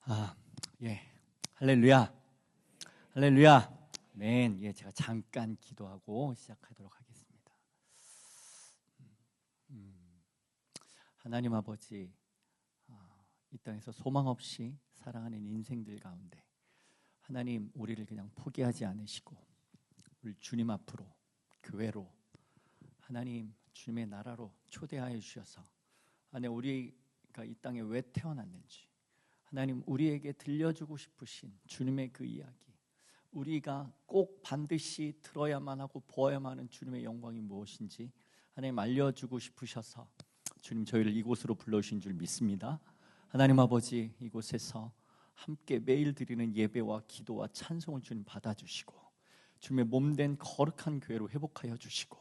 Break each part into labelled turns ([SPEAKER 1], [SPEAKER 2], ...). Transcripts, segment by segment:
[SPEAKER 1] 아, 예. 할렐루야. 할렐루야. 아멘. 예, 제가 잠깐 기도하고 시작하도록 하겠습니다. 하나님 아버지, 이 땅에서 소망 없이 살아가는 인생들 가운데 하나님 우리를 그냥 포기하지 않으시고 우리 주님 앞으로 교회로 하나님 주님의 나라로 초대하여 주셔서 하나님 우리가 이 땅에 왜 태어났는지 하나님 우리에게 들려주고 싶으신 주님의 그 이야기, 우리가 꼭 반드시 들어야만 하고 보아야만 하는 주님의 영광이 무엇인지 하나님 알려주고 싶으셔서 주님 저희를 이곳으로 불러주신 줄 믿습니다. 하나님 아버지, 이곳에서 함께 매일 드리는 예배와 기도와 찬송을 주님 받아주시고 주님의 몸된 거룩한 교회로 회복하여 주시고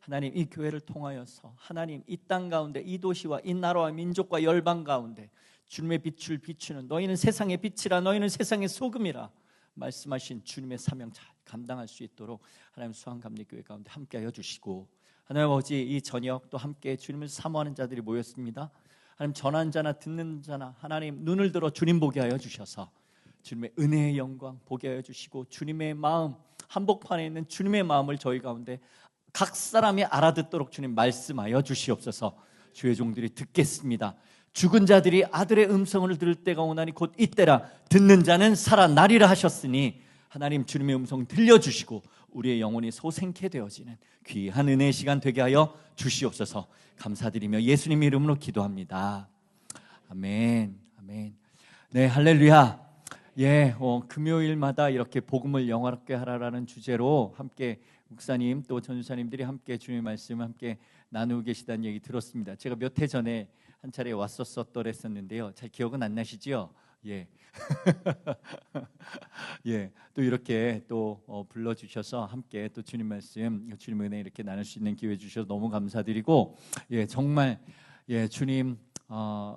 [SPEAKER 1] 하나님 이 교회를 통하여서 하나님 이 땅 가운데 이 도시와 이 나라와 민족과 열방 가운데 주님의 빛을 비추는 너희는 세상의 빛이라 너희는 세상의 소금이라 말씀하신 주님의 사명 잘 감당할 수 있도록 하나님 수양감리교회 가운데 함께하여 주시고 하나님 아버지 이 저녁 또 함께 주님을 사모하는 자들이 모였습니다. 하나님 전하는 자나 듣는 자나 하나님 눈을 들어 주님 보게 하여 주셔서 주님의 은혜의 영광 보게 하여 주시고 주님의 마음 한복판에 있는 주님의 마음을 저희 가운데 각 사람이 알아듣도록 주님 말씀하여 주시옵소서. 주의 종들이 듣겠습니다. 죽은 자들이 아들의 음성을 들을 때가 오나니 곧 이때라 듣는 자는 살아나리라 하셨으니 하나님 주님의 음성 들려주시고 우리의 영혼이 소생케 되어지는 귀한 은혜의 시간 되게 하여 주시옵소서. 감사드리며 예수님 이름으로 기도합니다. 아멘. 아멘. 네, 할렐루야. 예, 금요일마다 이렇게 복음을 영화롭게 하라라는 주제로 함께 목사님 또 전도사님들이 함께 주님의 말씀을 함께 나누고 계시다는 얘기 들었습니다. 제가 몇 해 전에 한 차례 왔었더랬었는데요. 잘 기억은 안 나시죠? 예. 예. 또 이렇게 또 불러주셔서 함께 또 주님 말씀, 주님 은혜 이렇게 나눌 수 있는 기회 주셔서 너무 감사드리고, 예, 정말 예, 주님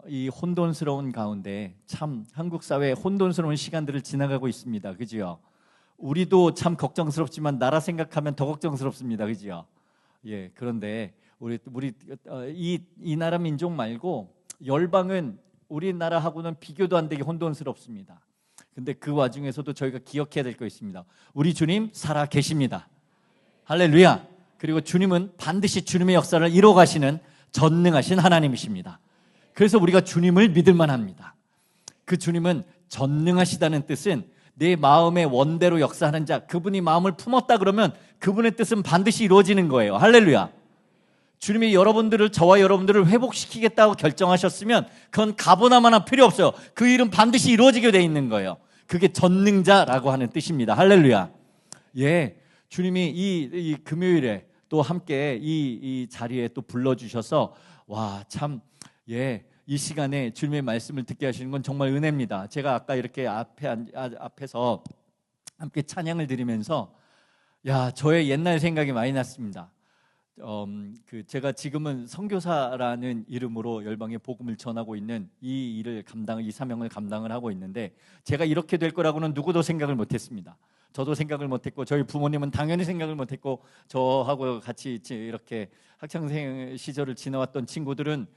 [SPEAKER 1] 이 혼돈스러운 가운데 참 한국 사회 혼돈스러운 시간들을 지나가고 있습니다. 그죠? 우리도 참 걱정스럽지만 나라 생각하면 더 걱정스럽습니다. 그죠? 예, 그런데 우리 이 나라 민족 말고 열방은 우리나라하고는 비교도 안 되게 혼돈스럽습니다. 근데 그 와중에서도 저희가 기억해야 될 거 있습니다. 우리 주님 살아 계십니다. 할렐루야. 그리고 주님은 반드시 주님의 역사를 이루어 가시는 전능하신 하나님이십니다. 그래서 우리가 주님을 믿을 만합니다. 그 주님은 전능하시다는 뜻은 내 마음의 원대로 역사하는 자, 그분이 마음을 품었다 그러면 그분의 뜻은 반드시 이루어지는 거예요. 할렐루야. 주님이 여러분들을, 저와 여러분들을 회복시키겠다고 결정하셨으면 그건 가보나마나 필요 없어요. 그 일은 반드시 이루어지게 돼 있는 거예요. 그게 전능자라고 하는 뜻입니다. 할렐루야. 예, 주님이 이 금요일에 또 함께 이 자리에 또 불러주셔서 와, 참, 예, 이 시간에 주님의 말씀을 듣게 하시는 건 정말 은혜입니다. 제가 아까 이렇게 앞에서 함께 찬양을 드리면서 야, 저의 옛날 생각이 많이 났습니다. 제가 지금은 선교사라는 이름으로 열방에 복음을 전하고 있는 이 사명을 감당을 하고 있는데 제가 이렇게 될 거라고는 누구도 생각을 못했습니다. 저도 생각을 못했고 저희 부모님은 당연히 생각을 못했고 저하고 같이 이렇게 학창생 시절을 지나왔던 친구들은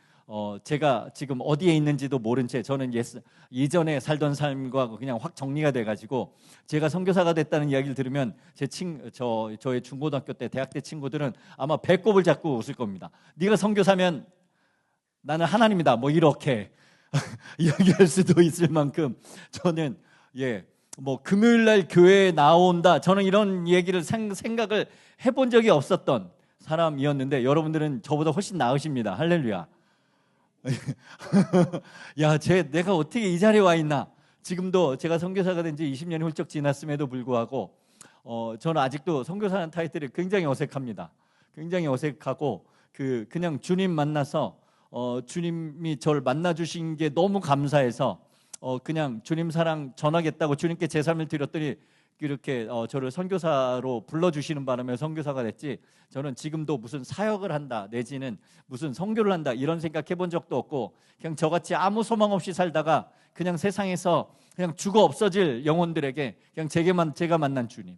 [SPEAKER 1] 제가 지금 어디에 있는지도 모른 채 저는 이전에 살던 삶과 그냥 확 정리가 돼가지고 제가 선교사가 됐다는 이야기를 들으면 저의 중고등학교 때 대학 때 친구들은 아마 배꼽을 잡고 웃을 겁니다. 네가 선교사면 나는 하나님이다 뭐 이렇게 이야기할 수도 있을 만큼 저는 뭐 금요일날 교회에 나온다 저는 이런 얘기를 생각을 해본 적이 없었던 사람이었는데 여러분들은 저보다 훨씬 나으십니다. 할렐루야. 야, 내가 어떻게 이 자리에 와 있나? 지금도 제가 선교사가 된 지 20년이 훌쩍 지났음에도 불구하고 저는 아직도 선교사라는 타이틀이 굉장히 어색합니다. 굉장히 어색하고 그냥 주님 만나서 주님이 저를 만나 주신 게 너무 감사해서 그냥 주님 사랑 전하겠다고 주님께 제 삶을 드렸더니 이렇게 저를 선교사로 불러주시는 바람에 선교사가 됐지 저는 지금도 무슨 사역을 한다 내지는 무슨 선교를 한다 이런 생각 해본 적도 없고 그냥 저같이 아무 소망 없이 살다가 그냥 세상에서 그냥 죽어 없어질 영혼들에게 그냥 제가 만난 주님,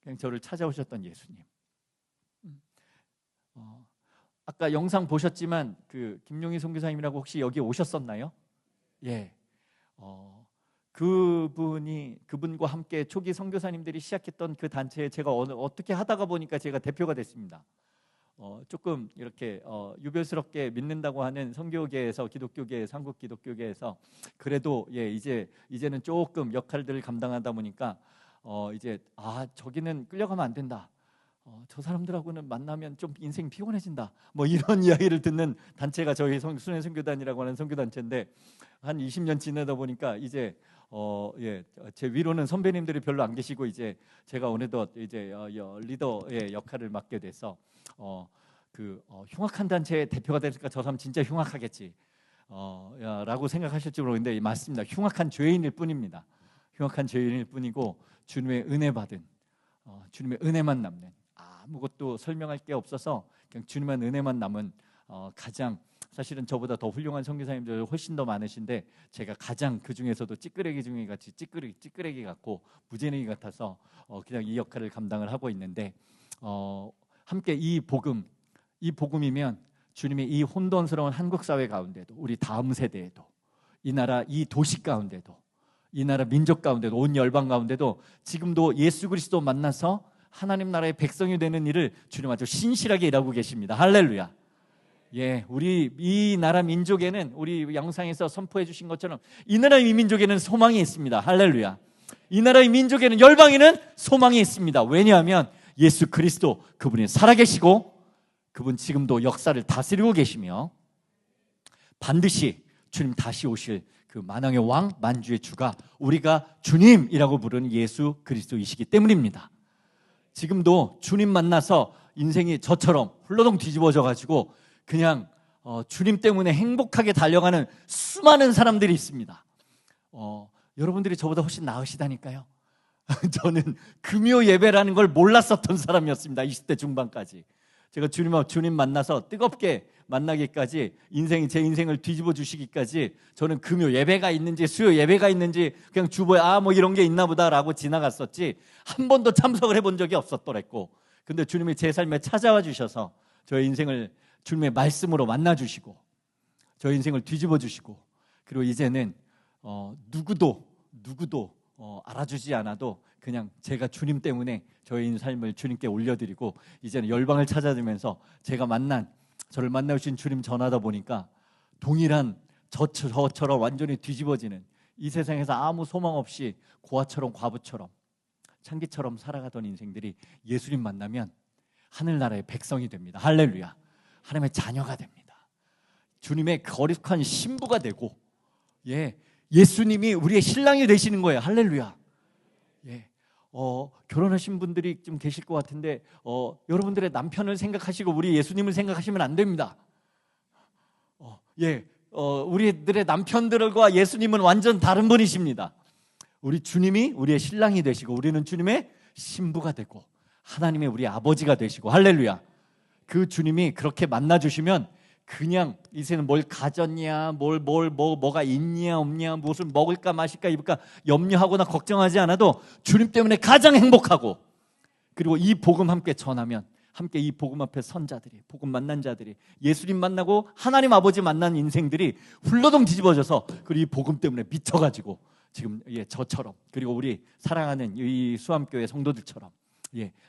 [SPEAKER 1] 그냥 저를 찾아오셨던 예수님. 아까 영상 보셨지만 김용희 선교사님이라고 혹시 여기 오셨었나요? 예. 그분과 함께 초기 선교사님들이 시작했던 그 단체에 제가 어떻게 하다가 보니까 제가 대표가 됐습니다. 조금 이렇게 유별스럽게 믿는다고 하는 선교계에서, 기독교계, 한국 기독교계에서 그래도 이제는 조금 역할들을 감당하다 보니까 저기는 끌려가면 안 된다. 저 사람들하고는 만나면 좀 인생 피곤해진다. 뭐 이런 이야기를 듣는 단체가 저희 순회 선교단이라고 하는 선교단체인데, 한 20년 지내다 보니까 이제 제 위로는 선배님들이 별로 안 계시고 이제 제가 어느덧 리더의 역할을 맡게 돼서 흉악한 단체의 대표가 되니까 저 사람 진짜 흉악하겠지 라고 생각하실지 모르겠는데 맞습니다. 흉악한 죄인일 뿐입니다. 흉악한 죄인일 뿐이고 주님의 은혜 받은 주님의 은혜만 남는, 아무것도 설명할 게 없어서 그냥 주님의 은혜만 남은 가장, 사실은 저보다 더 훌륭한 선교사님들 훨씬 더 많으신데 제가 가장 그 중에서도 찌끄레기 중에 같이 찌끄레기 같고 무재능이 같아서 그냥 이 역할을 감당을 하고 있는데, 함께 이 복음이면 주님이 이 혼돈스러운 한국 사회 가운데도, 우리 다음 세대에도, 이 나라 이 도시 가운데도, 이 나라 민족 가운데도, 온 열방 가운데도 지금도 예수 그리스도 만나서 하나님 나라의 백성이 되는 일을 주님 아주 신실하게 일하고 계십니다. 할렐루야. 우리 이 나라 민족에는, 우리 영상에서 선포해 주신 것처럼 이 나라의 민족에는 소망이 있습니다. 할렐루야. 이 나라의 민족에는, 열방에는 소망이 있습니다. 왜냐하면 예수 그리스도, 그분이 살아계시고 그분 지금도 역사를 다스리고 계시며 반드시 주님 다시 오실 그 만왕의 왕, 만주의 주가 우리가 주님이라고 부르는 예수 그리스도이시기 때문입니다. 지금도 주님 만나서 인생이 저처럼 훌러덩 뒤집어져 가지고 그냥 주님 때문에 행복하게 달려가는 수많은 사람들이 있습니다. 여러분들이 저보다 훨씬 나으시다니까요. 저는 금요 예배라는 걸 몰랐었던 사람이었습니다. 20대 중반까지. 제가 주님 만나서 뜨겁게 만나기까지, 제 인생을 뒤집어 주시기까지 저는 금요 예배가 있는지 수요 예배가 있는지 그냥 주보에 뭐 이런 게 있나 보다라고 지나갔었지 한 번도 참석을 해본 적이 없었더랬고, 근데 주님이 제 삶에 찾아와 주셔서 저의 인생을 주님의 말씀으로 만나 주시고 저의 인생을 뒤집어 주시고, 그리고 이제는 누구도 알아주지 않아도 그냥 제가 주님 때문에 저의 삶을 주님께 올려드리고, 이제는 열방을 찾아다니면서 저를 만나주신 주님 전하다 보니까 동일한 저처럼 완전히 뒤집어지는, 이 세상에서 아무 소망 없이 고아처럼 과부처럼 창기처럼 살아가던 인생들이 예수님 만나면 하늘나라의 백성이 됩니다. 할렐루야. 하나님의 자녀가 됩니다. 주님의 거룩한 신부가 되고, 예수님이 우리의 신랑이 되시는 거예요. 할렐루야. 결혼하신 분들이 좀 계실 것 같은데 여러분들의 남편을 생각하시고 우리 예수님을 생각하시면 안 됩니다. 우리들의 남편들과 예수님은 완전 다른 분이십니다. 우리 주님이 우리의 신랑이 되시고 우리는 주님의 신부가 되고 하나님의 우리 아버지가 되시고, 할렐루야. 그 주님이 그렇게 만나주시면 그냥 이제는 뭘 가졌냐, 뭐가 있냐 없냐, 무엇을 먹을까 마실까 입을까 염려하거나 걱정하지 않아도 주님 때문에 가장 행복하고, 그리고 이 복음 함께 전하면, 함께 이 복음 앞에 선 자들이, 복음 만난 자들이, 예수님 만나고 하나님 아버지 만난 인생들이 훌러덩 뒤집어져서 그리고 이 복음 때문에 미쳐가지고 지금 저처럼, 그리고 우리 사랑하는 이 수암교회 성도들처럼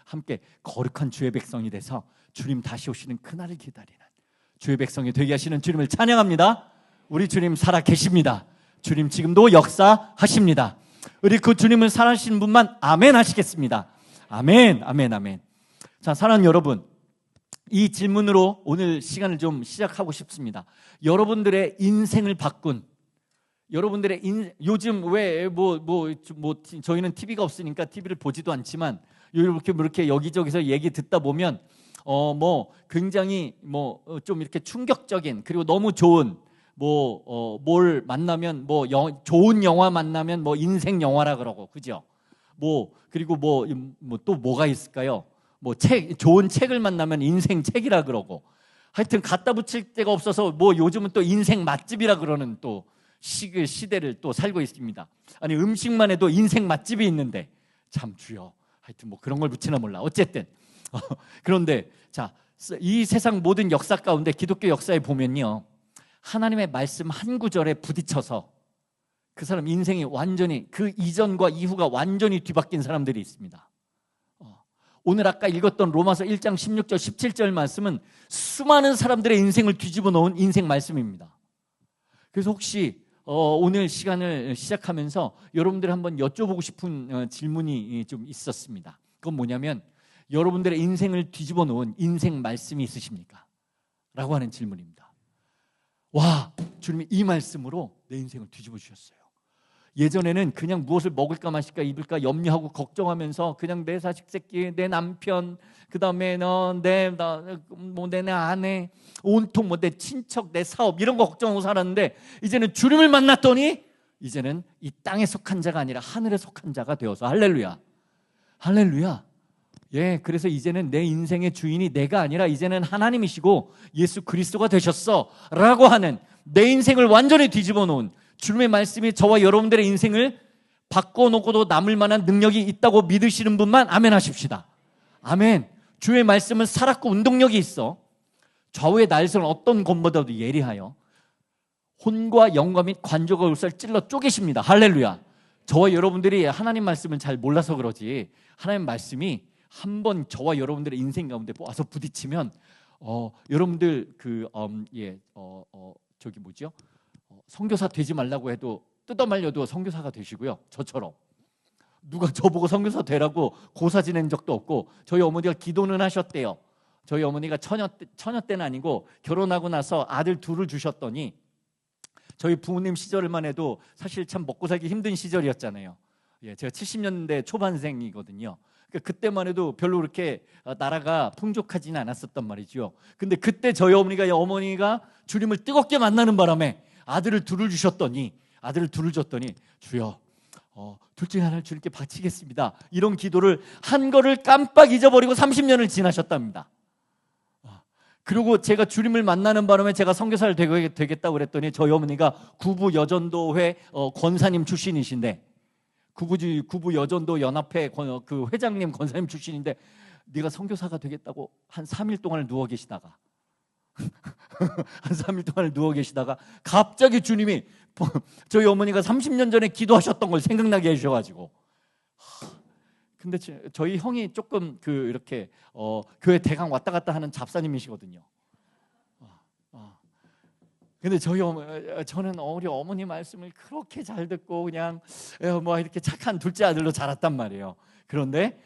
[SPEAKER 1] 함께 거룩한 주의 백성이 돼서 주님 다시 오시는 그날을 기다리는 주의 백성이 되게 하시는 주님을 찬양합니다. 우리 주님 살아 계십니다. 주님 지금도 역사하십니다. 우리 그 주님을 살아계신 분만 아멘 하시겠습니다. 아멘, 아멘, 아멘. 자, 사랑하는 여러분, 이 질문으로 오늘 시간을 좀 시작하고 싶습니다. 여러분들의 인생을 바꾼, 여러분들의 요즘 왜 저희는 TV가 없으니까 TV를 보지도 않지만 이렇게 여기저기서 얘기 듣다 보면 굉장히 좀 이렇게 충격적인, 그리고 너무 좋은 뭘 만나면 좋은 영화 만나면 인생 영화라 그러고, 그죠? 그리고 또 뭐가 있을까요? 좋은 책을 만나면 인생 책이라 그러고, 하여튼 갖다 붙일 데가 없어서 요즘은 또 인생 맛집이라 그러는 또 시대를 또 살고 있습니다. 아니, 음식만 해도 인생 맛집이 있는데 참 주여, 하여튼 그런 걸 붙이나 몰라. 어쨌든 그런데 자, 이 세상 모든 역사 가운데 기독교 역사에 보면요, 하나님의 말씀 한 구절에 부딪혀서 그 사람 인생이 완전히 그 이전과 이후가 완전히 뒤바뀐 사람들이 있습니다. 오늘 아까 읽었던 로마서 1장 16절 17절 말씀은 수많은 사람들의 인생을 뒤집어 놓은 인생 말씀입니다. 그래서 혹시 오늘 시간을 시작하면서 여러분들 한번 여쭤보고 싶은 질문이 좀 있었습니다. 그건 뭐냐면 여러분들의 인생을 뒤집어 놓은 인생 말씀이 있으십니까? 라고 하는 질문입니다. 와, 주님이 이 말씀으로 내 인생을 뒤집어 주셨어요. 예전에는 그냥 무엇을 먹을까 마실까 입을까 염려하고 걱정하면서 그냥 내 자식 새끼, 내 남편, 그 다음에 내 아내, 온통 내 친척, 내 사업 이런 거 걱정하고 살았는데 이제는 주님을 만났더니 이제는 이 땅에 속한 자가 아니라 하늘에 속한 자가 되어서 할렐루야, 할렐루야. 예, 그래서 이제는 내 인생의 주인이 내가 아니라 이제는 하나님이시고 예수 그리스도가 되셨어라고 하는 내 인생을 완전히 뒤집어 놓은 주님의 말씀이 저와 여러분들의 인생을 바꿔놓고도 남을 만한 능력이 있다고 믿으시는 분만 아멘 하십시다. 아멘. 주의 말씀은 살았고 운동력이 있어 좌우의 날선 어떤 것보다도 예리하여 혼과 영과 및 관조가 울살 찔러 쪼개십니다. 할렐루야. 저와 여러분들이 하나님 말씀을 잘 몰라서 그러지 하나님 말씀이 한번 저와 여러분들의 인생 가운데 와서 부딪히면 여러분들 선교사 되지 말라고 해도 뜯어 말려도 선교사가 되시고요. 저처럼 누가 저보고 선교사 되라고 고사 지낸 적도 없고 저희 어머니가 기도는 하셨대요. 저희 어머니가 처녀 때는 아니고 결혼하고 나서 아들 둘을 주셨더니 저희 부모님 시절만 해도 사실 참 먹고 살기 힘든 시절이었잖아요. 예, 제가 70년대 초반생이거든요. 그때만 해도 별로 그렇게 나라가 풍족하지는 않았었단 말이죠. 근데 그때 저희 어머니가 주님을 뜨겁게 만나는 바람에 아들을 둘을 줬더니 주여 둘 중에 하나를 주님께 바치겠습니다. 이런 기도를 한 거를 깜빡 잊어버리고 30년을 지나셨답니다. 그리고 제가 주님을 만나는 바람에 제가 선교사를 되겠다고 그랬더니 저희 어머니가 구부 여전도회 권사님 출신이신데 구부 여전도 연합회 그 회장님 권사님 출신인데 네가 선교사가 되겠다고 한 3일 동안을 누워 계시다가 한 3일 동안을 누워 계시다가 갑자기 주님이 저희 어머니가 30년 전에 기도하셨던 걸 생각나게 해주셔가지고 근데 저희 형이 조금 이렇게 교회 대강 왔다 갔다 하는 잡사님이시거든요. 근데 저는 우리 어머니 말씀을 그렇게 잘 듣고 그냥 이렇게 착한 둘째 아들로 자랐단 말이에요. 그런데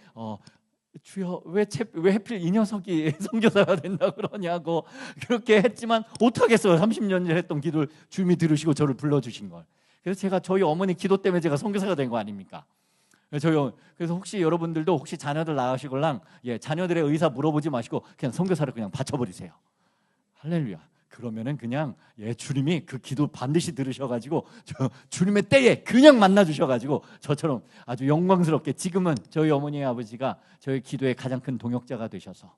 [SPEAKER 1] 주여 왜 하필 이 녀석이 선교사가 된다 그러냐고 그렇게 했지만 어떡하겠어요. 30년 전에 했던 기도를 주님이 들으시고 저를 불러주신 걸. 그래서 제가 저희 어머니 기도 때문에 제가 선교사가 된 거 아닙니까? 그래서 혹시 여러분들도 혹시 자녀들 낳으시걸랑 자녀들의 의사 물어보지 마시고 그냥 선교사를 그냥 바쳐버리세요. 할렐루야. 그러면은 그냥 주님이 그 기도 반드시 들으셔가지고 주님의 때에 그냥 만나주셔가지고 저처럼 아주 영광스럽게 지금은 저희 어머니의 아버지가 저희 기도의 가장 큰 동역자가 되셔서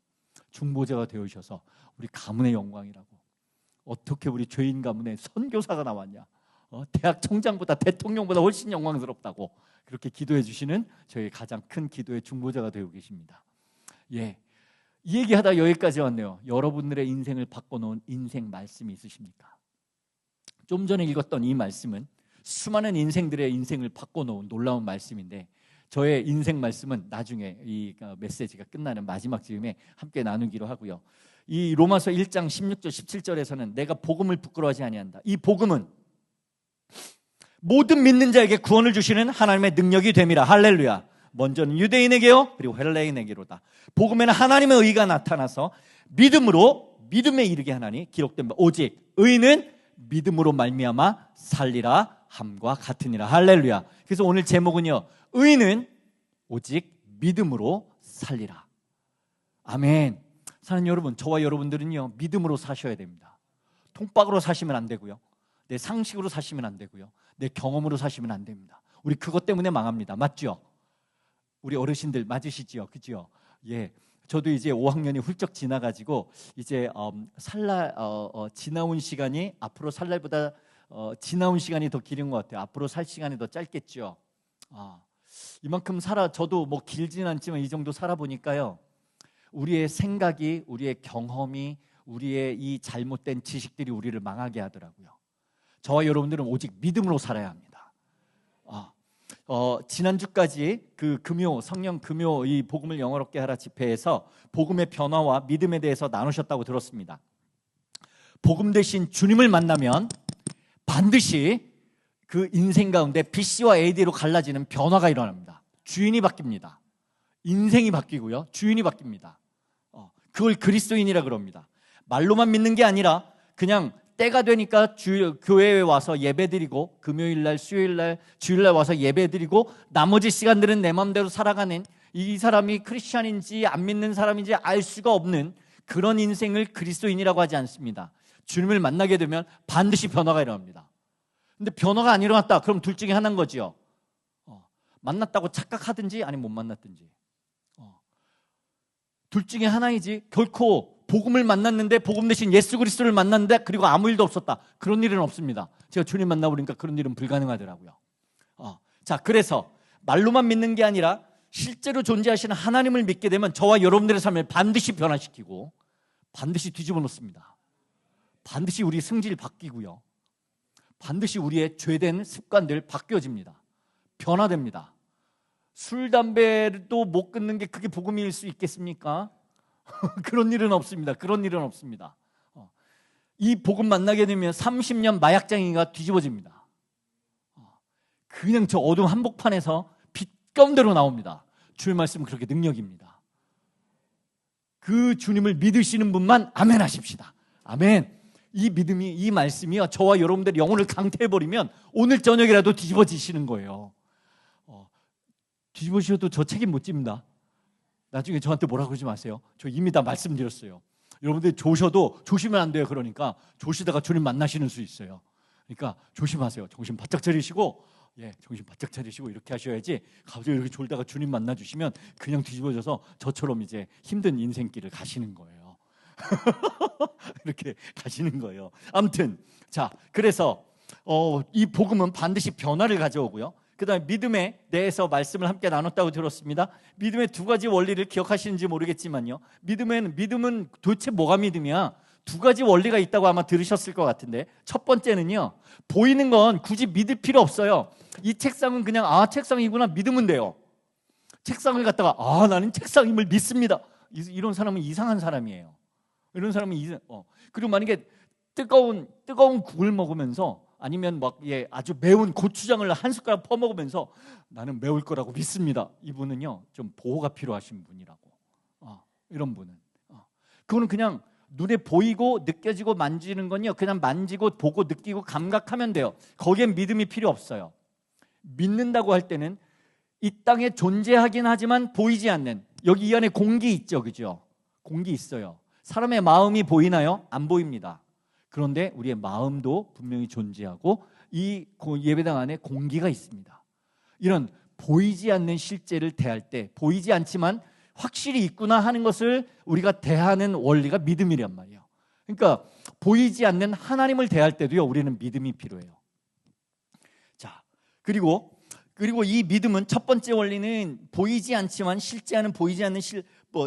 [SPEAKER 1] 중보자가 되어주셔서 우리 가문의 영광이라고 어떻게 우리 죄인 가문에 선교사가 나왔냐 대학 총장보다 대통령보다 훨씬 영광스럽다고 그렇게 기도해 주시는 저희 가장 큰 기도의 중보자가 되고 계십니다. 이 얘기하다 여기까지 왔네요. 여러분들의 인생을 바꿔놓은 인생 말씀이 있으십니까? 좀 전에 읽었던 이 말씀은 수많은 인생들의 인생을 바꿔놓은 놀라운 말씀인데 저의 인생 말씀은 나중에 이 메시지가 끝나는 마지막 즈음에 함께 나누기로 하고요. 이 로마서 1장 16절 17절에서는 내가 복음을 부끄러워하지 아니한다. 이 복음은 모든 믿는 자에게 구원을 주시는 하나님의 능력이 됨이라. 할렐루야. 먼저는 유대인에게요 그리고 헬레인에게로다. 복음에는 하나님의 의가 나타나서 믿음에 이르게 하나니 기록된 바 오직 의는 믿음으로 말미암아 살리라 함과 같으니라. 할렐루야. 그래서 오늘 제목은요 의는 오직 믿음으로 살리라. 아멘. 사랑하는 여러분, 저와 여러분들은요 믿음으로 사셔야 됩니다. 통박으로 사시면 안 되고요, 내 상식으로 사시면 안 되고요, 내 경험으로 사시면 안 됩니다. 우리 그것 때문에 망합니다. 맞죠? 우리 어르신들 맞으시지요? 그죠? 저도 이제 5학년이 훌쩍 지나가지고 이제 지나온 시간이 앞으로 살 날보다 지나온 시간이 더 길은 것 같아요. 앞으로 살 시간이 더 짧겠죠. 이만큼 저도 뭐 길지는 않지만 이 정도 살아보니까요, 우리의 생각이, 우리의 경험이, 우리의 이 잘못된 지식들이 우리를 망하게 하더라고요. 저와 여러분들은 오직 믿음으로 살아야 합니다. 지난주까지 그 금요, 성령 금요 이 복음을 영어롭게 하라 집회에서 복음의 변화와 믿음에 대해서 나누셨다고 들었습니다. 복음 대신 주님을 만나면 반드시 그 인생 가운데 BC와 AD로 갈라지는 변화가 일어납니다. 주인이 바뀝니다. 인생이 바뀌고요, 주인이 바뀝니다. 그걸 그리스도인이라 그럽니다. 말로만 믿는 게 아니라 그냥 때가 되니까 교회에 와서 예배드리고 금요일날, 수요일날, 주일날 와서 예배드리고 나머지 시간들은 내 마음대로 살아가는, 이 사람이 크리스찬인지 안 믿는 사람인지 알 수가 없는 그런 인생을 그리스도인이라고 하지 않습니다. 주님을 만나게 되면 반드시 변화가 일어납니다. 근데 변화가 안 일어났다, 그럼 둘 중에 하나인 거지요. 만났다고 착각하든지 아니면 못 만났든지, 둘 중에 하나이지, 결코 복음을 만났는데 복음 대신 예수 그리스도를 만났는데 그리고 아무 일도 없었다, 그런 일은 없습니다. 제가 주님 만나보니까 그런 일은 불가능하더라고요. 자, 그래서 말로만 믿는 게 아니라 실제로 존재하시는 하나님을 믿게 되면 저와 여러분들의 삶을 반드시 변화시키고 반드시 뒤집어 놓습니다. 반드시 우리 성질 바뀌고요, 반드시 우리의 죄된 습관들 바뀌어집니다. 변화됩니다. 술, 담배도 못 끊는 게 그게 복음일 수 있겠습니까? 그런 일은 없습니다. 그런 일은 없습니다. 이 복음 만나게 되면 30년 마약장이가 뒤집어집니다. 그냥 저 어두운 한복판에서 빛감대로 나옵니다. 주의 말씀은 그렇게 능력입니다. 그 주님을 믿으시는 분만 아멘 하십시다. 아멘. 이 믿음이, 이 말씀이요, 저와 여러분들의 영혼을 강태해버리면 오늘 저녁이라도 뒤집어지시는 거예요. 뒤집어지셔도 저 책임 못 집니다. 나중에 저한테 뭐라 그러지 마세요. 저 이미 다 말씀드렸어요. 여러분들 조셔도 조시면 안 돼요. 그러니까 조시다가 주님 만나시는 수 있어요. 그러니까 조심하세요. 정신 바짝 차리시고, 정신 바짝 차리시고 이렇게 하셔야지, 갑자기 이렇게 졸다가 주님 만나주시면 그냥 뒤집어져서 저처럼 이제 힘든 인생길을 가시는 거예요. 이렇게 가시는 거예요. 아무튼, 자, 그래서 이 복음은 반드시 변화를 가져오고요, 그 다음에 믿음에 대해서 말씀을 함께 나눴다고 들었습니다. 믿음의 두 가지 원리를 기억하시는지 모르겠지만요, 믿음은 도대체 뭐가 믿음이야? 두 가지 원리가 있다고 아마 들으셨을 것 같은데, 첫 번째는요, 보이는 건 굳이 믿을 필요 없어요. 이 책상은 그냥 책상이구나 믿으면 돼요. 책상을 갖다가 나는 책상임을 믿습니다, 이런 사람은 이상한 사람이에요. 이런 사람은 그리고 만약에 뜨거운 국을 먹으면서 아니면 아주 매운 고추장을 한 숟가락 퍼먹으면서 나는 매울 거라고 믿습니다, 이분은요 좀 보호가 필요하신 분이라고. 이런 분은 그거는 그냥 눈에 보이고 느껴지고 만지는 건요, 그냥 만지고 보고 느끼고 감각하면 돼요. 거기엔 믿음이 필요 없어요. 믿는다고 할 때는 이 땅에 존재하긴 하지만 보이지 않는, 여기 이 안에 공기 있죠, 그죠? 공기 있어요. 사람의 마음이 보이나요? 안 보입니다. 그런데 우리의 마음도 분명히 존재하고 이 예배당 안에 공기가 있습니다. 이런 보이지 않는 실제를 대할 때, 보이지 않지만 확실히 있구나 하는 것을 우리가 대하는 원리가 믿음이란 말이에요. 그러니까 보이지 않는 하나님을 대할 때도요, 우리는 믿음이 필요해요. 자, 그리고 이 믿음은 첫 번째 원리는 보이지 않지만 실제하는, 보이지 않는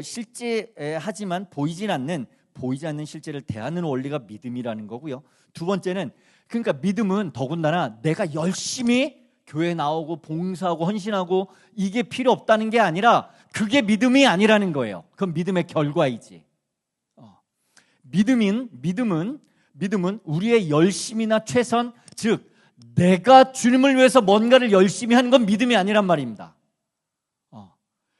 [SPEAKER 1] 실제하지만 보이지 않는 실제를 대하는 원리가 믿음이라는 거고요. 두 번째는, 그러니까 믿음은 더군다나 내가 열심히 교회 나오고 봉사하고 헌신하고 이게 필요 없다는 게 아니라 그게 믿음이 아니라는 거예요. 그건 믿음의 결과이지. 믿음은 우리의 열심이나 최선, 즉 내가 주님을 위해서 뭔가를 열심히 하는 건 믿음이 아니란 말입니다.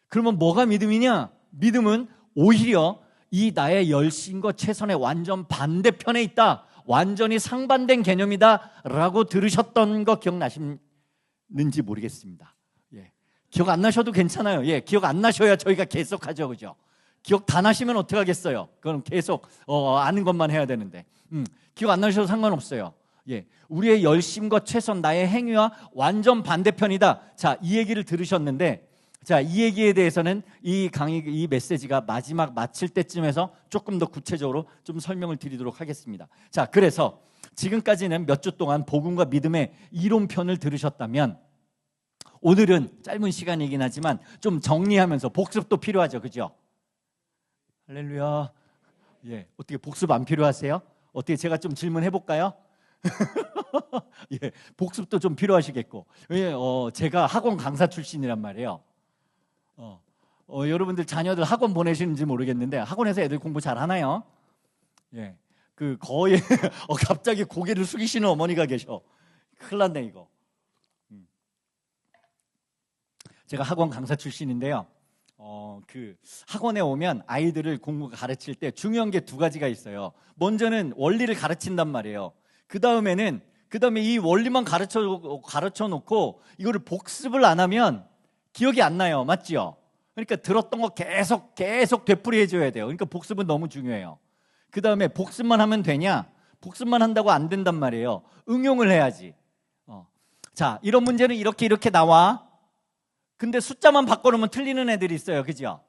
[SPEAKER 1] 그러면 뭐가 믿음이냐? 믿음은 오히려 이 나의 열심과 최선의 완전 반대편에 있다, 완전히 상반된 개념이다 라고 들으셨던 거 기억나시는지 모르겠습니다. 기억 안 나셔도 괜찮아요. 기억 안 나셔야 저희가 계속하죠, 그죠? 기억 다 나시면 어떡하겠어요? 그럼 계속 아는 것만 해야 되는데, 기억 안 나셔도 상관없어요. 우리의 열심과 최선, 나의 행위와 완전 반대편이다. 자, 이 얘기를 들으셨는데, 자, 이 얘기에 대해서는 이 메시지가 마지막 마칠 때쯤에서 조금 더 구체적으로 좀 설명을 드리도록 하겠습니다. 자, 그래서 지금까지는 몇 주 동안 복음과 믿음의 이론편을 들으셨다면, 오늘은 짧은 시간이긴 하지만 좀 정리하면서, 복습도 필요하죠, 그죠? 할렐루야. 어떻게 복습 안 필요하세요? 어떻게 제가 좀 질문해 볼까요? 예, 복습도 좀 필요하시겠고. 예, 제가 학원 강사 출신이란 말이에요. 여러분들 자녀들 학원 보내시는지 모르겠는데 학원에서 애들 공부 잘 하나요? 예, 그 거의 갑자기 고개를 숙이시는 어머니가 계셔. 큰일 났네 이거. 제가 학원 강사 출신인데요. 그 학원에 오면 아이들을 공부 가르칠 때 중요한 게 두 가지가 있어요. 먼저는 원리를 가르친단 말이에요. 그 다음에 이 원리만 가르쳐 놓고 이거를 복습을 안 하면 기억이 안 나요. 맞지요? 그러니까 들었던 거 계속 되풀이해 줘야 돼요. 그러니까 복습은 너무 중요해요. 그 다음에 복습만 하면 되냐? 복습만 한다고 안 된단 말이에요. 응용을 해야지. 자, 이런 문제는 이렇게 나와. 근데 숫자만 바꿔놓으면 틀리는 애들이 있어요. 그죠?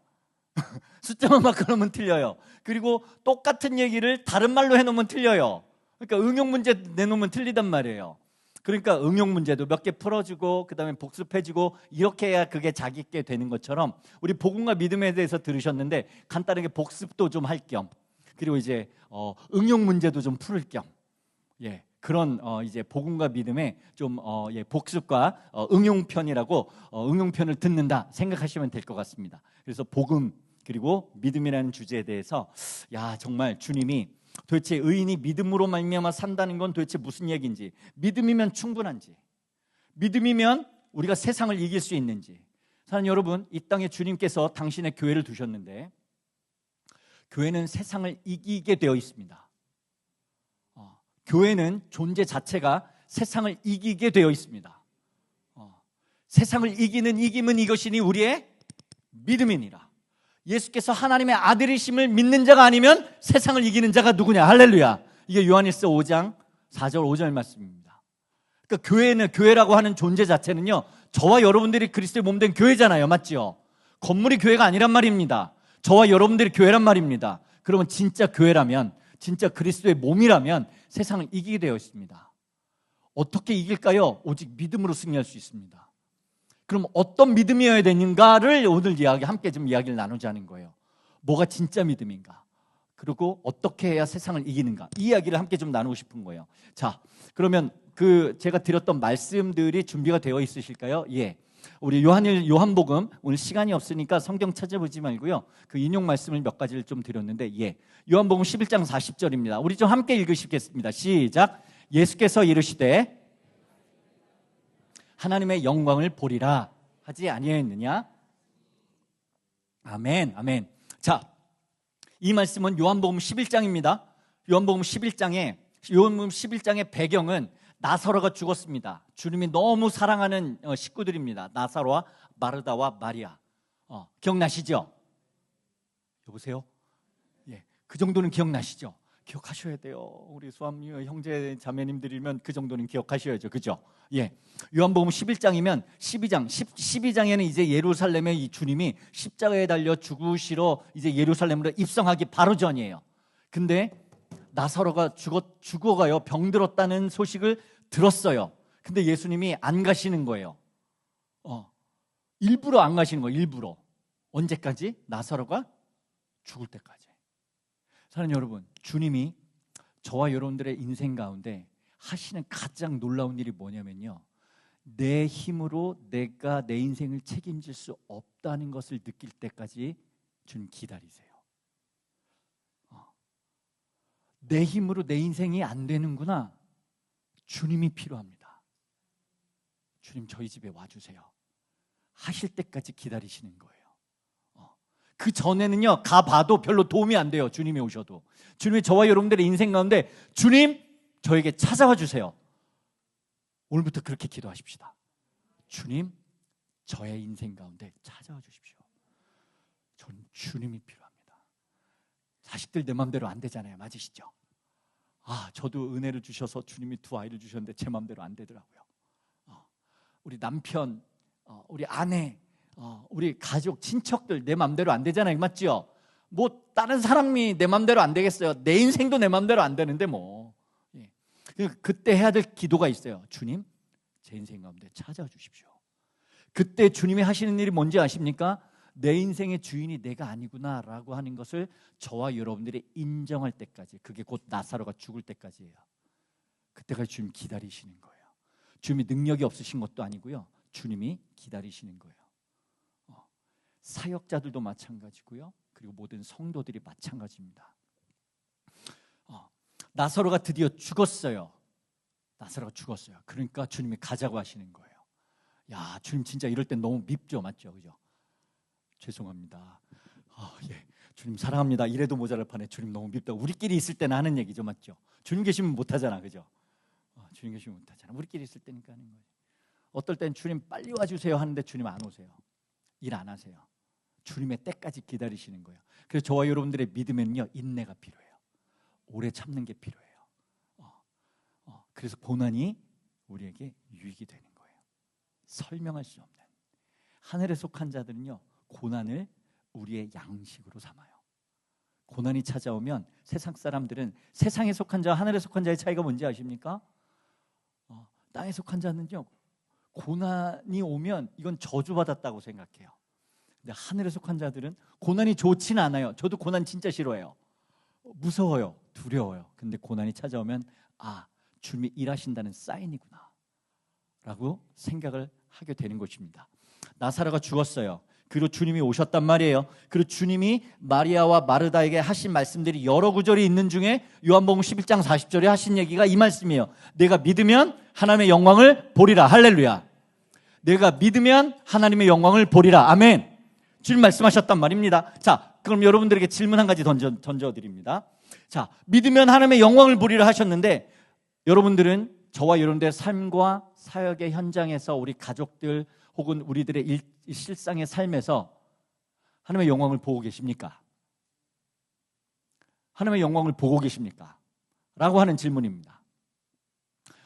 [SPEAKER 1] 숫자만 바꿔놓으면 틀려요. 그리고 똑같은 얘기를 다른 말로 해놓으면 틀려요. 그러니까 응용 문제 내놓으면 틀리단 말이에요. 그러니까 응용 문제도 몇 개 풀어주고 그 다음에 복습해주고 이렇게 해야 그게 자기께 되는 것처럼 우리 복음과 믿음에 대해서 들으셨는데 간단하게 복습도 좀 할 겸 그리고 이제 응용 문제도 좀 풀을 겸 예. 그런 이제 복음과 믿음의 좀 복습과 응용편이라고 응용편을 듣는다 생각하시면 될 것 같습니다. 그래서 복음 그리고 믿음이라는 주제에 대해서 야 정말 주님이 도대체 의인이 믿음으로 말미암아 산다는 건 도대체 무슨 얘기인지, 믿음이면 충분한지, 믿음이면 우리가 세상을 이길 수 있는지. 사랑하는 여러분, 이 땅에 주님께서 당신의 교회를 두셨는데 교회는 세상을 이기게 되어 있습니다. 교회는 존재 자체가 세상을 이기게 되어 있습니다. 세상을 이기면 이것이니 우리의 믿음이니라. 예수께서 하나님의 아들이심을 믿는 자가 아니면 세상을 이기는 자가 누구냐? 할렐루야. 이게 요한일서 5장 4절 5절 말씀입니다. 그러니까 교회라고 하는 존재 자체는요, 저와 여러분들이 그리스도의 몸된 교회잖아요. 맞지요? 건물이 교회가 아니란 말입니다. 저와 여러분들이 교회란 말입니다. 그러면 진짜 교회라면, 진짜 그리스도의 몸이라면 세상을 이기게 되어 있습니다. 어떻게 이길까요? 오직 믿음으로 승리할 수 있습니다. 그럼 어떤 믿음이어야 되는가를 오늘 함께 좀 이야기를 나누자는 거예요. 뭐가 진짜 믿음인가? 그리고 어떻게 해야 세상을 이기는가? 이 이야기를 함께 좀 나누고 싶은 거예요. 자, 그러면 제가 드렸던 말씀들이 준비가 되어 있으실까요? 예. 우리 요한복음, 오늘 시간이 없으니까 성경 찾아보지 말고요. 그 인용 말씀을 몇 가지를 좀 드렸는데, 예. 요한복음 11장 40절입니다. 우리 좀 함께 읽으시겠습니다. 시작. 예수께서 이르시되 하나님의 영광을 보리라 하지 아니하였느냐? 아멘, 아멘. 자, 이 말씀은 요한복음 11장입니다. 요한복음 11장의 배경은 나사로가 죽었습니다. 주님이 너무 사랑하는 식구들입니다. 나사로와 마르다와 마리아. 기억나시죠? 여보세요? 예, 그 정도는 기억나시죠? 기억하셔야 돼요. 우리 수암유 형제 자매님들이면 그 정도는 기억하셔야죠. 그죠? 예. 요한복음 11장이면 12장에는 이제 예루살렘에 이 주님이 십자가에 달려 죽으시러 이제 예루살렘으로 입성하기 바로 전이에요. 근데 나사로가 죽어가요. 병들었다는 소식을 들었어요. 근데 예수님이 안 가시는 거예요. 일부러 안 가시는 거예요. 일부러. 언제까지? 나사로가 죽을 때까지. 사랑하는 여러분, 주님이 저와 여러분들의 인생 가운데 하시는 가장 놀라운 일이 뭐냐면요, 내 힘으로 내가 내 인생을 책임질 수 없다는 것을 느낄 때까지 주님 기다리세요. 내 힘으로 내 인생이 안 되는구나. 주님이 필요합니다. 주님 저희 집에 와주세요. 하실 때까지 기다리시는 거예요. 그 전에는요, 가봐도 별로 도움이 안 돼요. 주님이 오셔도. 주님이 저와 여러분들의 인생 가운데 주님 저에게 찾아와 주세요. 오늘부터 그렇게 기도하십시다. 주님 저의 인생 가운데 찾아와 주십시오. 전 주님이 필요합니다. 자식들 내 마음대로 안 되잖아요. 맞으시죠? 저도 은혜를 주셔서 주님이 두 아이를 주셨는데 제 마음대로 안 되더라고요. 우리 남편, 우리 아내, 우리 가족, 친척들 내 맘대로 안 되잖아요. 맞죠? 뭐 다른 사람이 내 맘대로 안 되겠어요. 내 인생도 내 맘대로 안 되는데 뭐. 예. 그때 해야 될 기도가 있어요. 주님, 제 인생 가운데 찾아와 주십시오. 그때 주님이 하시는 일이 뭔지 아십니까? 내 인생의 주인이 내가 아니구나라고 하는 것을 저와 여러분들이 인정할 때까지, 그게 곧 나사로가 죽을 때까지예요. 그때까지 주님 기다리시는 거예요. 주님이 능력이 없으신 것도 아니고요. 주님이 기다리시는 거예요. 사역자들도 마찬가지고요. 그리고 모든 성도들이 마찬가지입니다. 나사로가 드디어 죽었어요. 나사로가 죽었어요. 그러니까 주님이 가자고 하시는 거예요. 야, 주님 진짜 이럴 땐 너무 밉죠, 맞죠, 그죠? 죄송합니다. 예, 주님 사랑합니다. 이래도 모자랄 판에 주님 너무 밉다. 우리끼리 있을 때는 하는 얘기죠, 맞죠? 주님 계시면 못하잖아, 그죠? 주님 계시면 못하잖아. 우리끼리 있을 때니까 하는 거예요. 어떨 땐 주님 빨리 와주세요 하는데 주님 안 오세요. 일 안 하세요. 주님의 때까지 기다리시는 거예요. 그래서 저와 여러분들의 믿음에는요, 인내가 필요해요. 오래 참는 게 필요해요. 그래서 고난이 우리에게 유익이 되는 거예요. 설명할 수 없는. 하늘에 속한 자들은요, 고난을 우리의 양식으로 삼아요. 고난이 찾아오면 세상 사람들은 세상에 속한 자와 하늘에 속한 자의 차이가 뭔지 아십니까? 땅에 속한 자는요, 고난이 오면 이건 저주받았다고 생각해요. 근데 하늘에 속한 자들은 고난이 좋지는 않아요. 저도 고난 진짜 싫어해요. 무서워요. 두려워요. 근데 고난이 찾아오면 주님이 일하신다는 사인이구나 라고 생각을 하게 되는 것입니다. 나사로가 죽었어요. 그리고 주님이 오셨단 말이에요. 그리고 주님이 마리아와 마르다에게 하신 말씀들이 여러 구절이 있는 중에 요한복음 11장 40절에 하신 얘기가 이 말씀이에요. 내가 믿으면 하나님의 영광을 보리라. 할렐루야. 내가 믿으면 하나님의 영광을 보리라. 아멘. 주님 말씀하셨단 말입니다. 자, 그럼 여러분들에게 질문 한 가지 던져드립니다. 자, 믿으면 하나님의 영광을 보리라 하셨는데, 여러분들은 저와 여러분들의 삶과 사역의 현장에서 우리 가족들 혹은 우리들의 실상의 삶에서 하나님의 영광을 보고 계십니까? 하나님의 영광을 보고 계십니까? 라고 하는 질문입니다.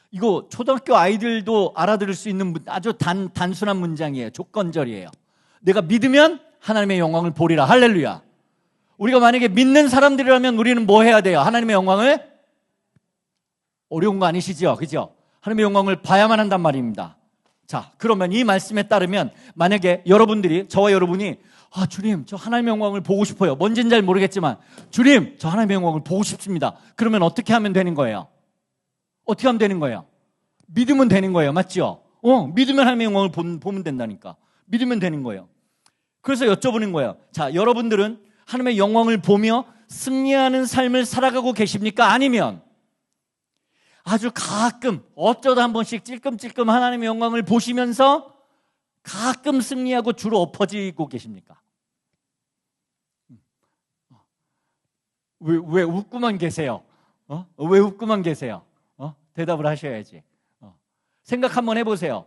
[SPEAKER 1] 이거 초등학교 아이들도 알아들을 수 있는 아주 단순한 문장이에요. 조건절이에요. 내가 믿으면 하나님의 영광을 보리라. 할렐루야. 우리가 만약에 믿는 사람들이라면 우리는 뭐 해야 돼요? 하나님의 영광을? 어려운 거 아니시죠? 그죠? 하나님의 영광을 봐야만 한단 말입니다. 자, 그러면 이 말씀에 따르면 만약에 여러분들이, 저와 여러분이 주님, 저 하나님의 영광을 보고 싶어요. 뭔지는 잘 모르겠지만 주님, 저 하나님의 영광을 보고 싶습니다. 그러면 어떻게 하면 되는 거예요? 어떻게 하면 되는 거예요? 믿으면 되는 거예요. 맞죠? 믿으면 하나님의 영광을 보면 된다니까. 믿으면 되는 거예요. 그래서 여쭤보는 거예요. 자, 여러분들은 하나님의 영광을 보며 승리하는 삶을 살아가고 계십니까? 아니면 아주 가끔 어쩌다 한 번씩 찔끔찔끔 하나님의 영광을 보시면서 가끔 승리하고 주로 엎어지고 계십니까? 왜 웃고만 계세요? 왜 웃고만 계세요? 대답을 하셔야지. 생각 한번 해보세요.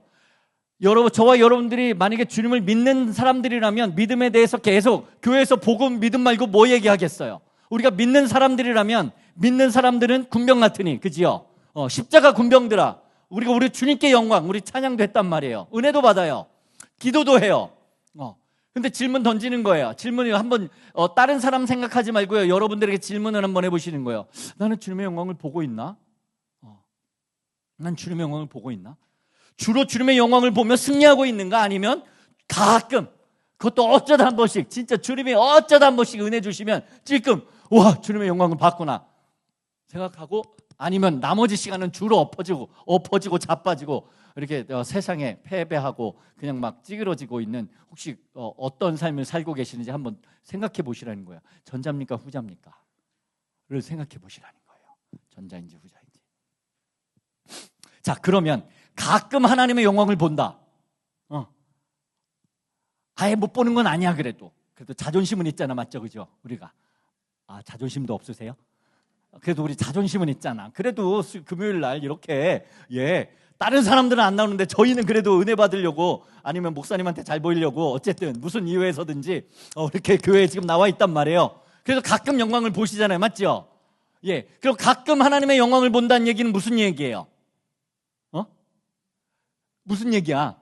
[SPEAKER 1] 저와 여러분들이 만약에 주님을 믿는 사람들이라면 믿음에 대해서 계속 교회에서 복음 믿음 말고 뭐 얘기하겠어요? 우리가 믿는 사람들이라면 믿는 사람들은 군병 같으니, 그지요? 십자가 군병들아, 우리가 우리 주님께 영광, 우리 찬양도 했단 말이에요. 은혜도 받아요. 기도도 해요. 근데 질문 던지는 거예요. 질문이 한번 다른 사람 생각하지 말고요. 여러분들에게 질문을 한번 해보시는 거예요. 나는 주님의 영광을 보고 있나? 난 주님의 영광을 보고 있나? 주로 주님의 영광을 보며 승리하고 있는가? 아니면 가끔, 그것도 어쩌다 한 번씩, 진짜 주님이 어쩌다 한 번씩 은혜 주시면 찔끔, 와, 주님의 영광을 봤구나 생각하고, 아니면 나머지 시간은 주로 엎어지고 자빠지고 이렇게 세상에 패배하고 그냥 막 찌그러지고 있는, 혹시 어떤 삶을 살고 계시는지 한번 생각해 보시라는 거예요. 전자입니까 후자입니까? 를 생각해 보시라는 거예요. 전자인지 후자인지. 자, 그러면 가끔 하나님의 영광을 본다. 아예 못 보는 건 아니야. 그래도 자존심은 있잖아. 맞죠? 그죠? 우리가 자존심도 없으세요? 그래도 우리 자존심은 있잖아. 그래도 금요일 날 이렇게 다른 사람들은 안 나오는데 저희는 그래도 은혜 받으려고, 아니면 목사님한테 잘 보이려고, 어쨌든 무슨 이유에서든지 이렇게 교회에 지금 나와 있단 말이에요. 그래서 가끔 영광을 보시잖아요. 맞죠? 그럼 가끔 하나님의 영광을 본다는 얘기는 무슨 얘기예요? 무슨 얘기야?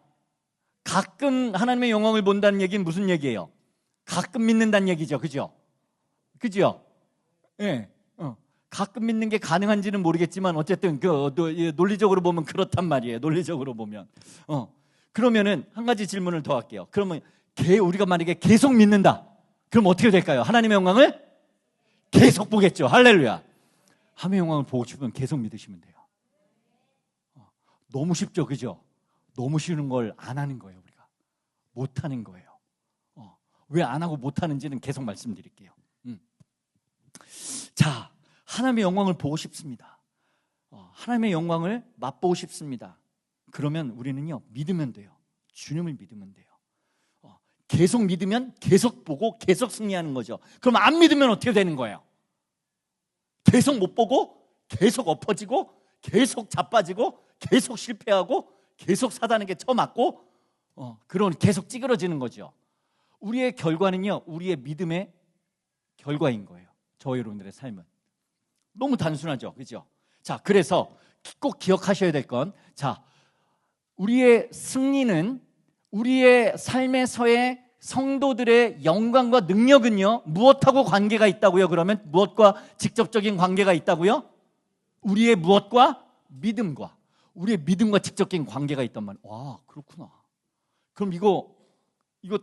[SPEAKER 1] 가끔 하나님의 영광을 본다는 얘기는 무슨 얘기예요? 가끔 믿는다는 얘기죠. 그죠? 그죠? 가끔 믿는 게 가능한지는 모르겠지만 어쨌든 논리적으로 보면 그렇단 말이에요. 논리적으로 보면. 그러면은 한 가지 질문을 더 할게요. 그러면 우리가 만약에 계속 믿는다. 그럼 어떻게 될까요? 하나님의 영광을 계속 보겠죠. 할렐루야. 하나님의 영광을 보고 싶으면 계속 믿으시면 돼요. 너무 쉽죠, 그죠? 너무 쉬운 걸 안 하는 거예요, 우리가. 못 하는 거예요. 왜 안 하고 못 하는지는 계속 말씀드릴게요. 자, 하나님의 영광을 보고 싶습니다. 하나님의 영광을 맛보고 싶습니다. 그러면 우리는요, 믿으면 돼요. 주님을 믿으면 돼요. 계속 믿으면 계속 보고 계속 승리하는 거죠. 그럼 안 믿으면 어떻게 되는 거예요? 계속 못 보고 계속 엎어지고 계속 자빠지고 계속 실패하고 계속 사단에게 쳐맞고 그런 계속 찌그러지는 거죠. 우리의 결과는요, 우리의 믿음의 결과인 거예요. 저와 여러분들의 삶은 너무 단순하죠, 그죠? 자, 그래서 꼭 기억하셔야 될 건, 자, 우리의 승리는 우리의 삶에서의 성도들의 영광과 능력은요, 무엇하고 관계가 있다고요? 그러면 무엇과 직접적인 관계가 있다고요? 우리의 무엇과? 믿음과. 우리의 믿음과 직접적인 관계가 있단 말이에요. 와, 그렇구나. 그럼 이거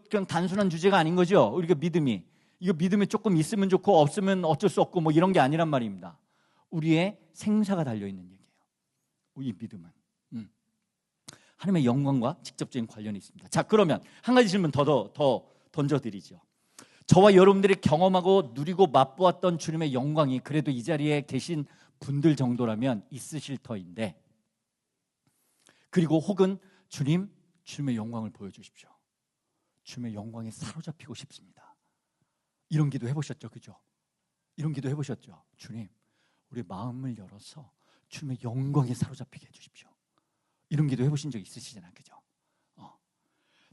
[SPEAKER 1] 그냥 단순한 주제가 아닌 거죠? 우리가 믿음이. 이거 믿음이 조금 있으면 좋고 없으면 어쩔 수 없고 뭐 이런 게 아니란 말입니다. 우리의 생사가 달려있는 얘기예요. 이 믿음은. 하나님의 영광과 직접적인 관련이 있습니다. 자, 그러면 한 가지 질문 더 던져드리죠. 저와 여러분들이 경험하고 누리고 맛보았던 주님의 영광이 그래도 이 자리에 계신 분들 정도라면 있으실 터인데, 그리고 혹은 주님의 영광을 보여주십시오. 주님의 영광에 사로잡히고 싶습니다. 이런 기도 해보셨죠? 그죠? 이런 기도 해보셨죠? 주님, 우리 마음을 열어서 주님의 영광에 사로잡히게 해주십시오. 이런 기도 해보신 적 있으시잖아요, 그죠?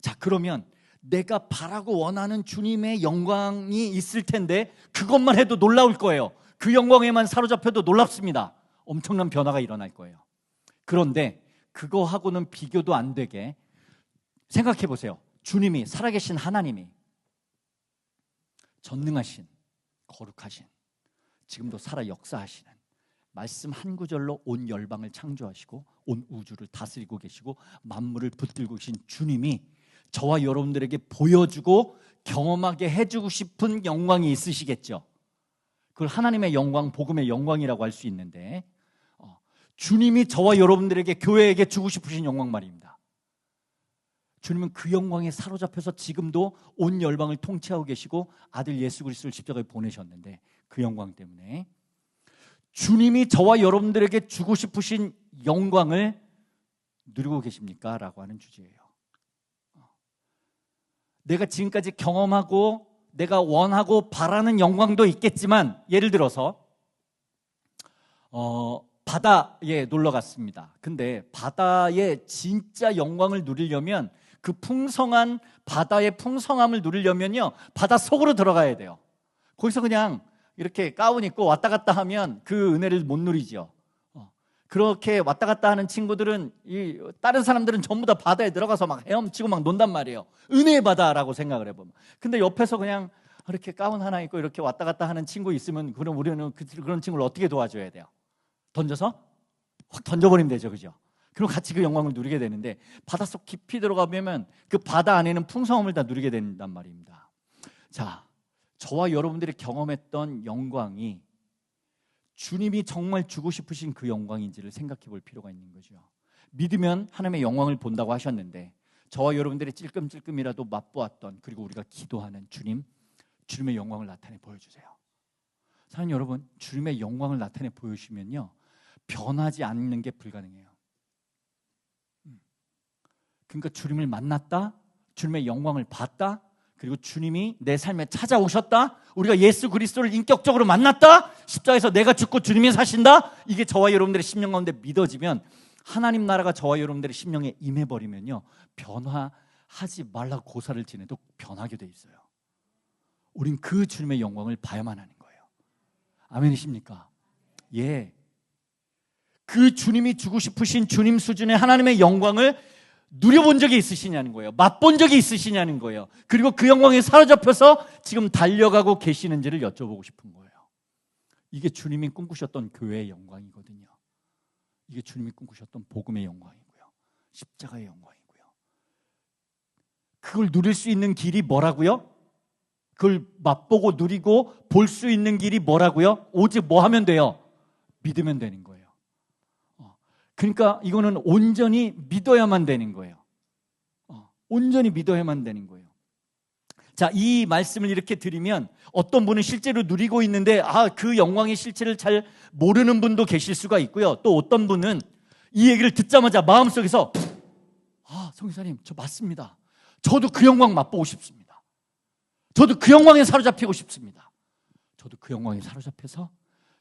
[SPEAKER 1] 자, 그러면 내가 바라고 원하는 주님의 영광이 있을 텐데 그것만 해도 놀라울 거예요. 그 영광에만 사로잡혀도 놀랍습니다. 엄청난 변화가 일어날 거예요. 그런데 그거하고는 비교도 안 되게 생각해 보세요. 주님이, 살아계신 하나님이, 전능하신, 거룩하신, 지금도 살아 역사하시는, 말씀 한 구절로 온 열방을 창조하시고 온 우주를 다스리고 계시고 만물을 붙들고 계신 주님이 저와 여러분들에게 보여주고 경험하게 해주고 싶은 영광이 있으시겠죠. 그걸 하나님의 영광, 복음의 영광이라고 할 수 있는데, 주님이 저와 여러분들에게, 교회에게 주고 싶으신 영광 말입니다. 주님은 그 영광에 사로잡혀서 지금도 온 열방을 통치하고 계시고 아들 예수 그리스도를 십자가에 보내셨는데, 그 영광 때문에 주님이 저와 여러분들에게 주고 싶으신 영광을 누리고 계십니까? 라고 하는 주제예요. 내가 지금까지 경험하고 내가 원하고 바라는 영광도 있겠지만, 예를 들어서 바다에 놀러 갔습니다. 근데 바다의 진짜 영광을 누리려면, 그 풍성한 바다의 풍성함을 누리려면요, 바다 속으로 들어가야 돼요. 거기서 그냥 이렇게 가운 입고 왔다 갔다 하면 그 은혜를 못 누리죠. 그렇게 왔다 갔다 하는 친구들은, 다른 사람들은 전부 다 바다에 들어가서 막 헤엄치고 막 논단 말이에요. 은혜의 바다라고 생각을 해보면. 근데 옆에서 그냥 이렇게 가운 하나 입고 이렇게 왔다 갔다 하는 친구 있으면, 그럼 우리는 그런 친구를 어떻게 도와줘야 돼요? 던져서 확 던져버리면 되죠, 그죠? 그럼 같이 그 영광을 누리게 되는데, 바닷속 깊이 들어가면 그 바다 안에는 풍성함을 다 누리게 된단 말입니다. 자, 저와 여러분들이 경험했던 영광이 주님이 정말 주고 싶으신 그 영광인지를 생각해 볼 필요가 있는 거죠. 믿으면 하나님의 영광을 본다고 하셨는데, 저와 여러분들이 찔끔찔끔이라도 맛보았던, 그리고 우리가 기도하는 주님의 영광을 나타내 보여주세요. 사랑하는 여러분, 주님의 영광을 나타내 보여주시면요, 변하지 않는 게 불가능해요. 그러니까 주님을 만났다, 주님의 영광을 봤다, 그리고 주님이 내 삶에 찾아오셨다, 우리가 예수 그리스도를 인격적으로 만났다, 십자가에서 내가 죽고 주님이 사신다, 이게 저와 여러분들의 심령 가운데 믿어지면, 하나님 나라가 저와 여러분들의 심령에 임해버리면요, 변화하지 말라고 고사를 지내도 변하게 돼 있어요. 우린 그 주님의 영광을 봐야만 하는 거예요. 아멘이십니까? 예. 그 주님이 주고 싶으신 주님 수준의 하나님의 영광을 누려본 적이 있으시냐는 거예요. 맛본 적이 있으시냐는 거예요. 그리고 그 영광에 사로잡혀서 지금 달려가고 계시는지를 여쭤보고 싶은 거예요. 이게 주님이 꿈꾸셨던 교회의 영광이거든요. 이게 주님이 꿈꾸셨던 복음의 영광이고요, 십자가의 영광이고요. 그걸 누릴 수 있는 길이 뭐라고요? 그걸 맛보고 누리고 볼 수 있는 길이 뭐라고요? 오직 뭐 하면 돼요? 믿으면 되는 거예요. 그러니까 이거는 온전히 믿어야만 되는 거예요. 온전히 믿어야만 되는 거예요. 자, 이 말씀을 이렇게 드리면 어떤 분은 실제로 누리고 있는데 그 영광의 실체를 잘 모르는 분도 계실 수가 있고요. 또 어떤 분은 이 얘기를 듣자마자 마음속에서 성교사님, 저 맞습니다. 저도 그 영광 맛보고 싶습니다. 저도 그 영광에 사로잡히고 싶습니다. 저도 그 영광에 사로잡혀서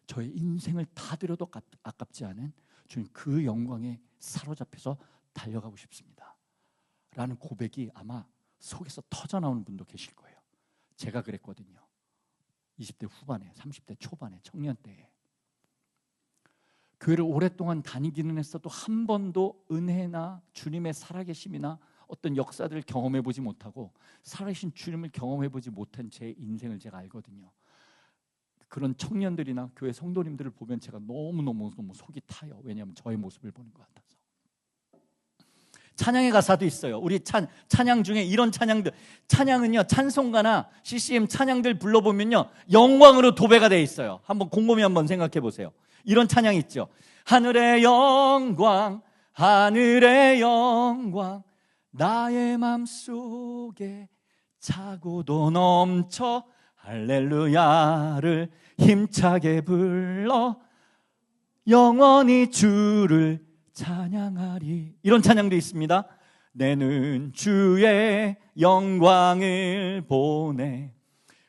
[SPEAKER 1] 저의 인생을 다 드려도 아깝지 않은 주님 그 영광에 사로잡혀서 달려가고 싶습니다. 라는 고백이 아마 속에서 터져나오는 분도 계실 거예요. 제가 그랬거든요. 20대 후반에, 30대 초반에, 청년 때에. 교회를 오랫동안 다니기는 했어도 한 번도 은혜나 주님의 살아계심이나 어떤 역사들을 경험해 보지 못하고 살아계신 주님을 경험해 보지 못한 제 인생을 제가 알거든요. 그런 청년들이나 교회 성도님들을 보면 제가 너무너무 속이 타요. 왜냐하면 저의 모습을 보는 것 같아서. 찬양의 가사도 있어요. 우리 찬양 중에 이런 찬양들, 찬양은요, 찬송가나 CCM 찬양들 불러보면요, 영광으로 도배가 되어 있어요. 한번 곰곰이 한번 생각해 보세요. 이런 찬양 있죠. 하늘의 영광, 하늘의 영광, 나의 맘속에 차고도 넘쳐 할렐루야를 힘차게 불러 영원히 주를 찬양하리. 이런 찬양도 있습니다. 내는 주의 영광을 보내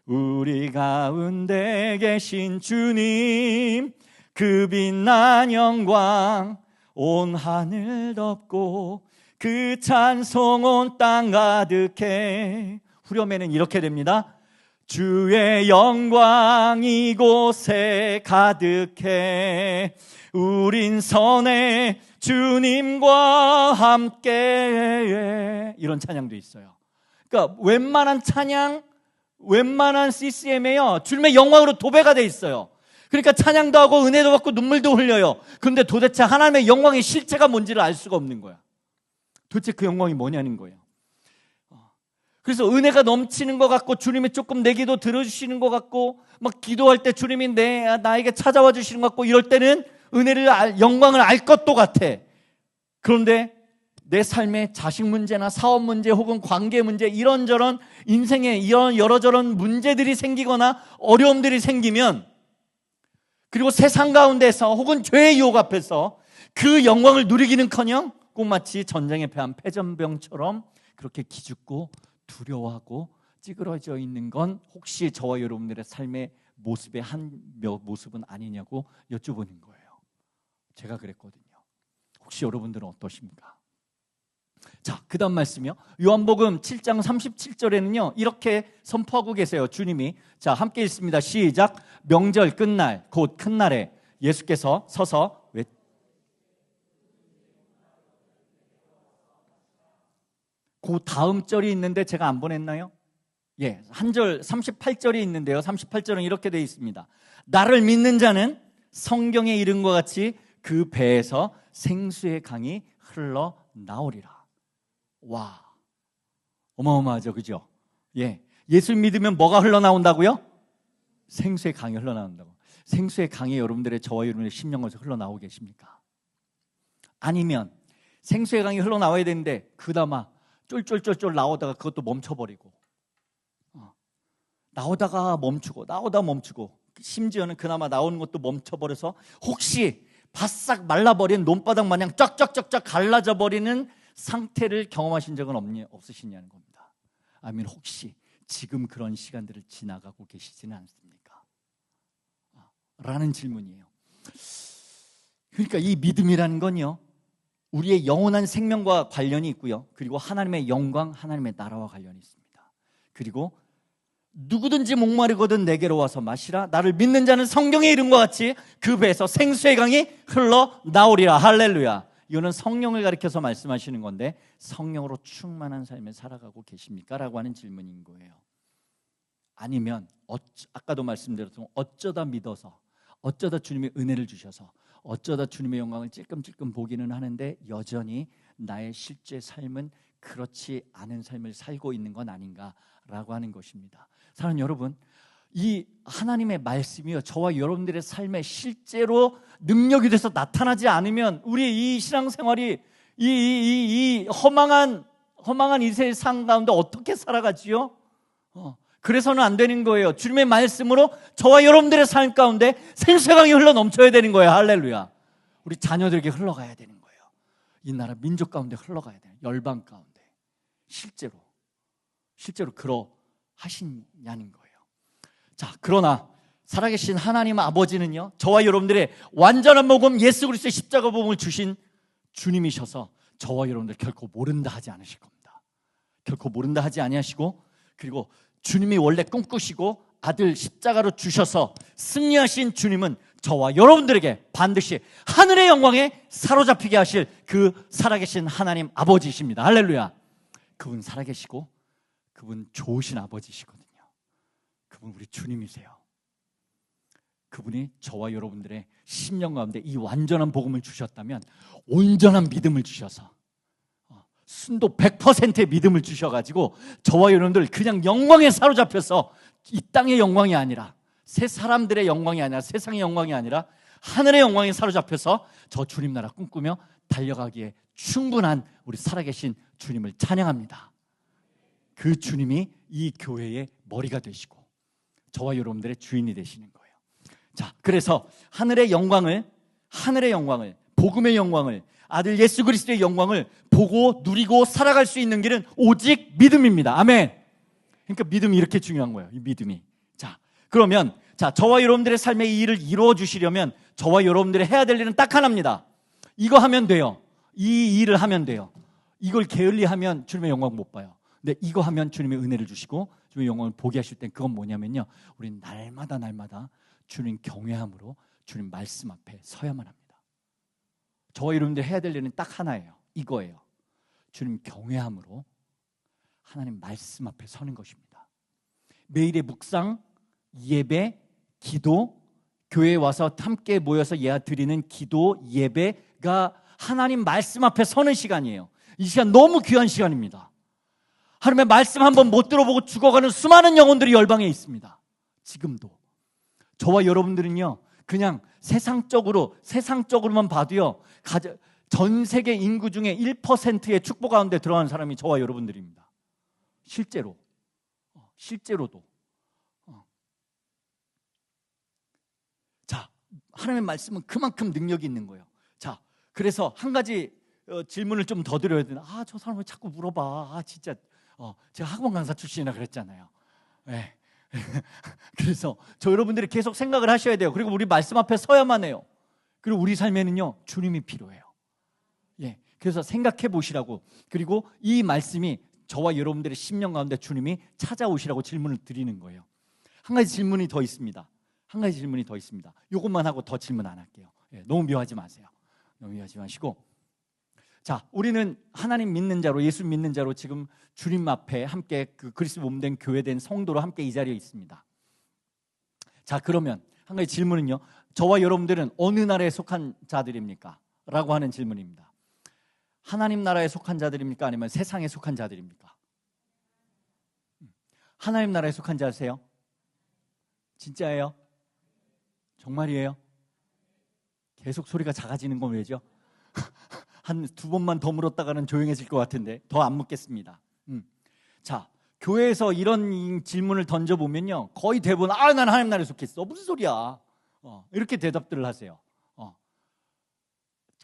[SPEAKER 1] 우리 가운데 계신 주님 그 빛난 영광 온 하늘 덮고 그 찬송 온 땅 가득해. 후렴에는 이렇게 됩니다. 주의 영광 이곳에 가득해 우린 선해 주님과 함께. 이런 찬양도 있어요. 그러니까 웬만한 찬양, 웬만한 CCM에요 주님의 영광으로 도배가 돼 있어요. 그러니까 찬양도 하고 은혜도 받고 눈물도 흘려요. 그런데 도대체 하나님의 영광의 실체가 뭔지를 알 수가 없는 거야. 도대체 그 영광이 뭐냐는 거예요. 그래서 은혜가 넘치는 것 같고 주님이 조금 내 기도 들어주시는 것 같고 막 기도할 때 주님이 나에게 찾아와 주시는 것 같고 이럴 때는 은혜를 영광을 알 것도 같아. 그런데 내 삶에 자식 문제나 사업 문제 혹은 관계 문제 이런저런 인생에 이런 여러저런 문제들이 생기거나 어려움들이 생기면 그리고 세상 가운데서 혹은 죄의 유혹 앞에서 그 영광을 누리기는커녕 꽃마치 전쟁에 패한 패전병처럼 그렇게 기죽고 두려워하고 찌그러져 있는 건 혹시 저와 여러분들의 삶의 모습의 한 모습은 아니냐고 여쭤보는 거예요. 제가 그랬거든요. 혹시 여러분들은 어떠십니까? 자, 그 다음 말씀이요. 요한복음 7장 37절에는요 이렇게 선포하고 계세요. 주님이. 자, 함께 읽습니다. 시작. 명절 끝날 곧 큰 날에 예수께서 서서 그 다음 절이 있는데 제가 안 보냈나요? 예, 한 절 38절이 있는데요. 38절은 이렇게 되어 있습니다. 나를 믿는 자는 성경에 이른 것 같이 그 배에서 생수의 강이 흘러나오리라. 와, 어마어마하죠, 그죠? 예, 예수 믿으면 뭐가 흘러나온다고요? 생수의 강이 흘러나온다고. 생수의 강이 여러분들의 저와 여러분의 심령에서 흘러나오고 계십니까? 아니면 생수의 강이 흘러나와야 되는데 그나마 쫄쫄쫄쫄 나오다가 그것도 멈춰버리고 나오다가 멈추고 나오다 멈추고 심지어는 그나마 나오는 것도 멈춰버려서 혹시 바싹 말라버린 논바닥 마냥 쫙쫙쫙쫙 갈라져 버리는 상태를 경험하신 적은 없으시냐는 겁니다. 아니면 혹시 지금 그런 시간들을 지나가고 계시지는 않습니까? 라는 질문이에요. 그러니까 이 믿음이라는 건요 우리의 영원한 생명과 관련이 있고요. 그리고 하나님의 영광, 하나님의 나라와 관련이 있습니다. 그리고 누구든지 목마르거든 내게로 와서 마시라. 나를 믿는 자는 성경에 이른 것 같이 그 배에서 생수의 강이 흘러나오리라. 할렐루야. 이거는 성령을 가리켜서 말씀하시는 건데 성령으로 충만한 삶을 살아가고 계십니까? 라고 하는 질문인 거예요. 아니면 아까도 말씀드렸던 어쩌다 믿어서 어쩌다 주님의 은혜를 주셔서 어쩌다 주님의 영광을 찔끔찔끔 보기는 하는데 여전히 나의 실제 삶은 그렇지 않은 삶을 살고 있는 건 아닌가라고 하는 것입니다. 사랑하는 여러분, 이 하나님의 말씀이요, 저와 여러분들의 삶에 실제로 능력이 돼서 나타나지 않으면 우리 이 신앙생활이 이 허망한 이 세상 가운데 어떻게 살아가지요? 그래서는 안 되는 거예요. 주님의 말씀으로 저와 여러분들의 삶 가운데 생수강이 흘러 넘쳐야 되는 거예요. 할렐루야. 우리 자녀들에게 흘러가야 되는 거예요. 이 나라 민족 가운데 흘러가야 돼요. 열방 가운데. 실제로 그러하시냐는 거예요. 자, 그러나 살아계신 하나님 아버지는요, 저와 여러분들의 완전한 복음, 예수 그리스도의 십자가 복음을 주신 주님이셔서 저와 여러분들 결코 모른다 하지 않으실 겁니다. 결코 모른다 하지 아니하시고, 그리고 주님이 원래 꿈꾸시고 아들 십자가로 주셔서 승리하신 주님은 저와 여러분들에게 반드시 하늘의 영광에 사로잡히게 하실 그 살아계신 하나님 아버지이십니다. 할렐루야. 그분 살아계시고 그분 좋으신 아버지시거든요. 그분 우리 주님이세요. 그분이 저와 여러분들의 심령 가운데 이 완전한 복음을 주셨다면 온전한 믿음을 주셔서 순도 100%의 믿음을 주셔가지고 저와 여러분들 그냥 영광에 사로잡혀서 이 땅의 영광이 아니라, 새 사람들의 영광이 아니라, 세상의 영광이 아니라 하늘의 영광에 사로잡혀서 저 주님 나라 꿈꾸며 달려가기에 충분한 우리 살아계신 주님을 찬양합니다. 그 주님이 이 교회의 머리가 되시고 저와 여러분들의 주인이 되시는 거예요. 자, 그래서 하늘의 영광을, 복음의 영광을, 아들 예수 그리스도의 영광을 보고 누리고 살아갈 수 있는 길은 오직 믿음입니다. 아멘. 그러니까 믿음이 이렇게 중요한 거예요. 이 믿음이. 자, 그러면 저와 여러분들의 삶의 이 일을 이루어 주시려면 저와 여러분들이 해야 될 일은 딱 하나입니다. 이거 하면 돼요. 이 일을 하면 돼요. 이걸 게을리하면 주님의 영광 못 봐요. 근데 이거 하면 주님의 은혜를 주시고 주님의 영광을 보게 하실 땐 그건 뭐냐면요, 우리는 날마다 주님 경외함으로 주님 말씀 앞에 서야만 합니다. 저와 여러분들 해야 될 일은 딱 하나예요. 이거예요. 주님 경외함으로 하나님 말씀 앞에 서는 것입니다. 매일의 묵상, 예배, 기도, 교회에 와서 함께 모여서 드리는 기도, 예배가 하나님 말씀 앞에 서는 시간이에요. 이 시간 너무 귀한 시간입니다. 하나님의 말씀 한번 못 들어보고 죽어가는 수많은 영혼들이 열방에 있습니다. 지금도. 저와 여러분들은요, 그냥 세상적으로만 봐도요, 전 세계 인구 중에 1%의 축복 가운데 들어가는 사람이 저와 여러분들입니다. 실제로도. 자, 하나님의 말씀은 그만큼 능력이 있는 거예요. 자, 그래서 한 가지 질문을 좀 더 드려야 되나? 저 사람 왜 자꾸 물어봐? 진짜. 제가 학원 강사 출신이라 그랬잖아요. 네. 그래서 저 여러분들이 계속 생각을 하셔야 돼요. 그리고 우리 말씀 앞에 서야만 해요. 그리고 우리 삶에는요, 주님이 필요해요. 예. 그래서 생각해 보시라고. 그리고 이 말씀이 저와 여러분들의 심령 가운데 주님이 찾아오시라고 질문을 드리는 거예요. 한 가지 질문이 더 있습니다. 이것만 하고 더 질문 안 할게요. 예, 너무 미워하지 마세요. 너무 미워하지 마시고. 자, 우리는 하나님 믿는 자로, 예수 믿는 자로 지금 주님 앞에 함께 그 그리스도 몸된 교회된 성도로 함께 이 자리에 있습니다. 자, 그러면 한 가지 질문은요, 저와 여러분들은 어느 나라에 속한 자들입니까? 라고 하는 질문입니다. 하나님 나라에 속한 자들입니까? 아니면 세상에 속한 자들입니까? 하나님 나라에 속한 자세요? 진짜예요? 정말이에요? 계속 소리가 작아지는 건 왜죠? 한 두 번만 더 물었다가는 조용해질 것 같은데 더 안 묻겠습니다. 자, 교회에서 이런 질문을 던져보면요, 거의 대부분 난 하나님 나라에 속했어. 무슨 소리야? 이렇게 대답들을 하세요.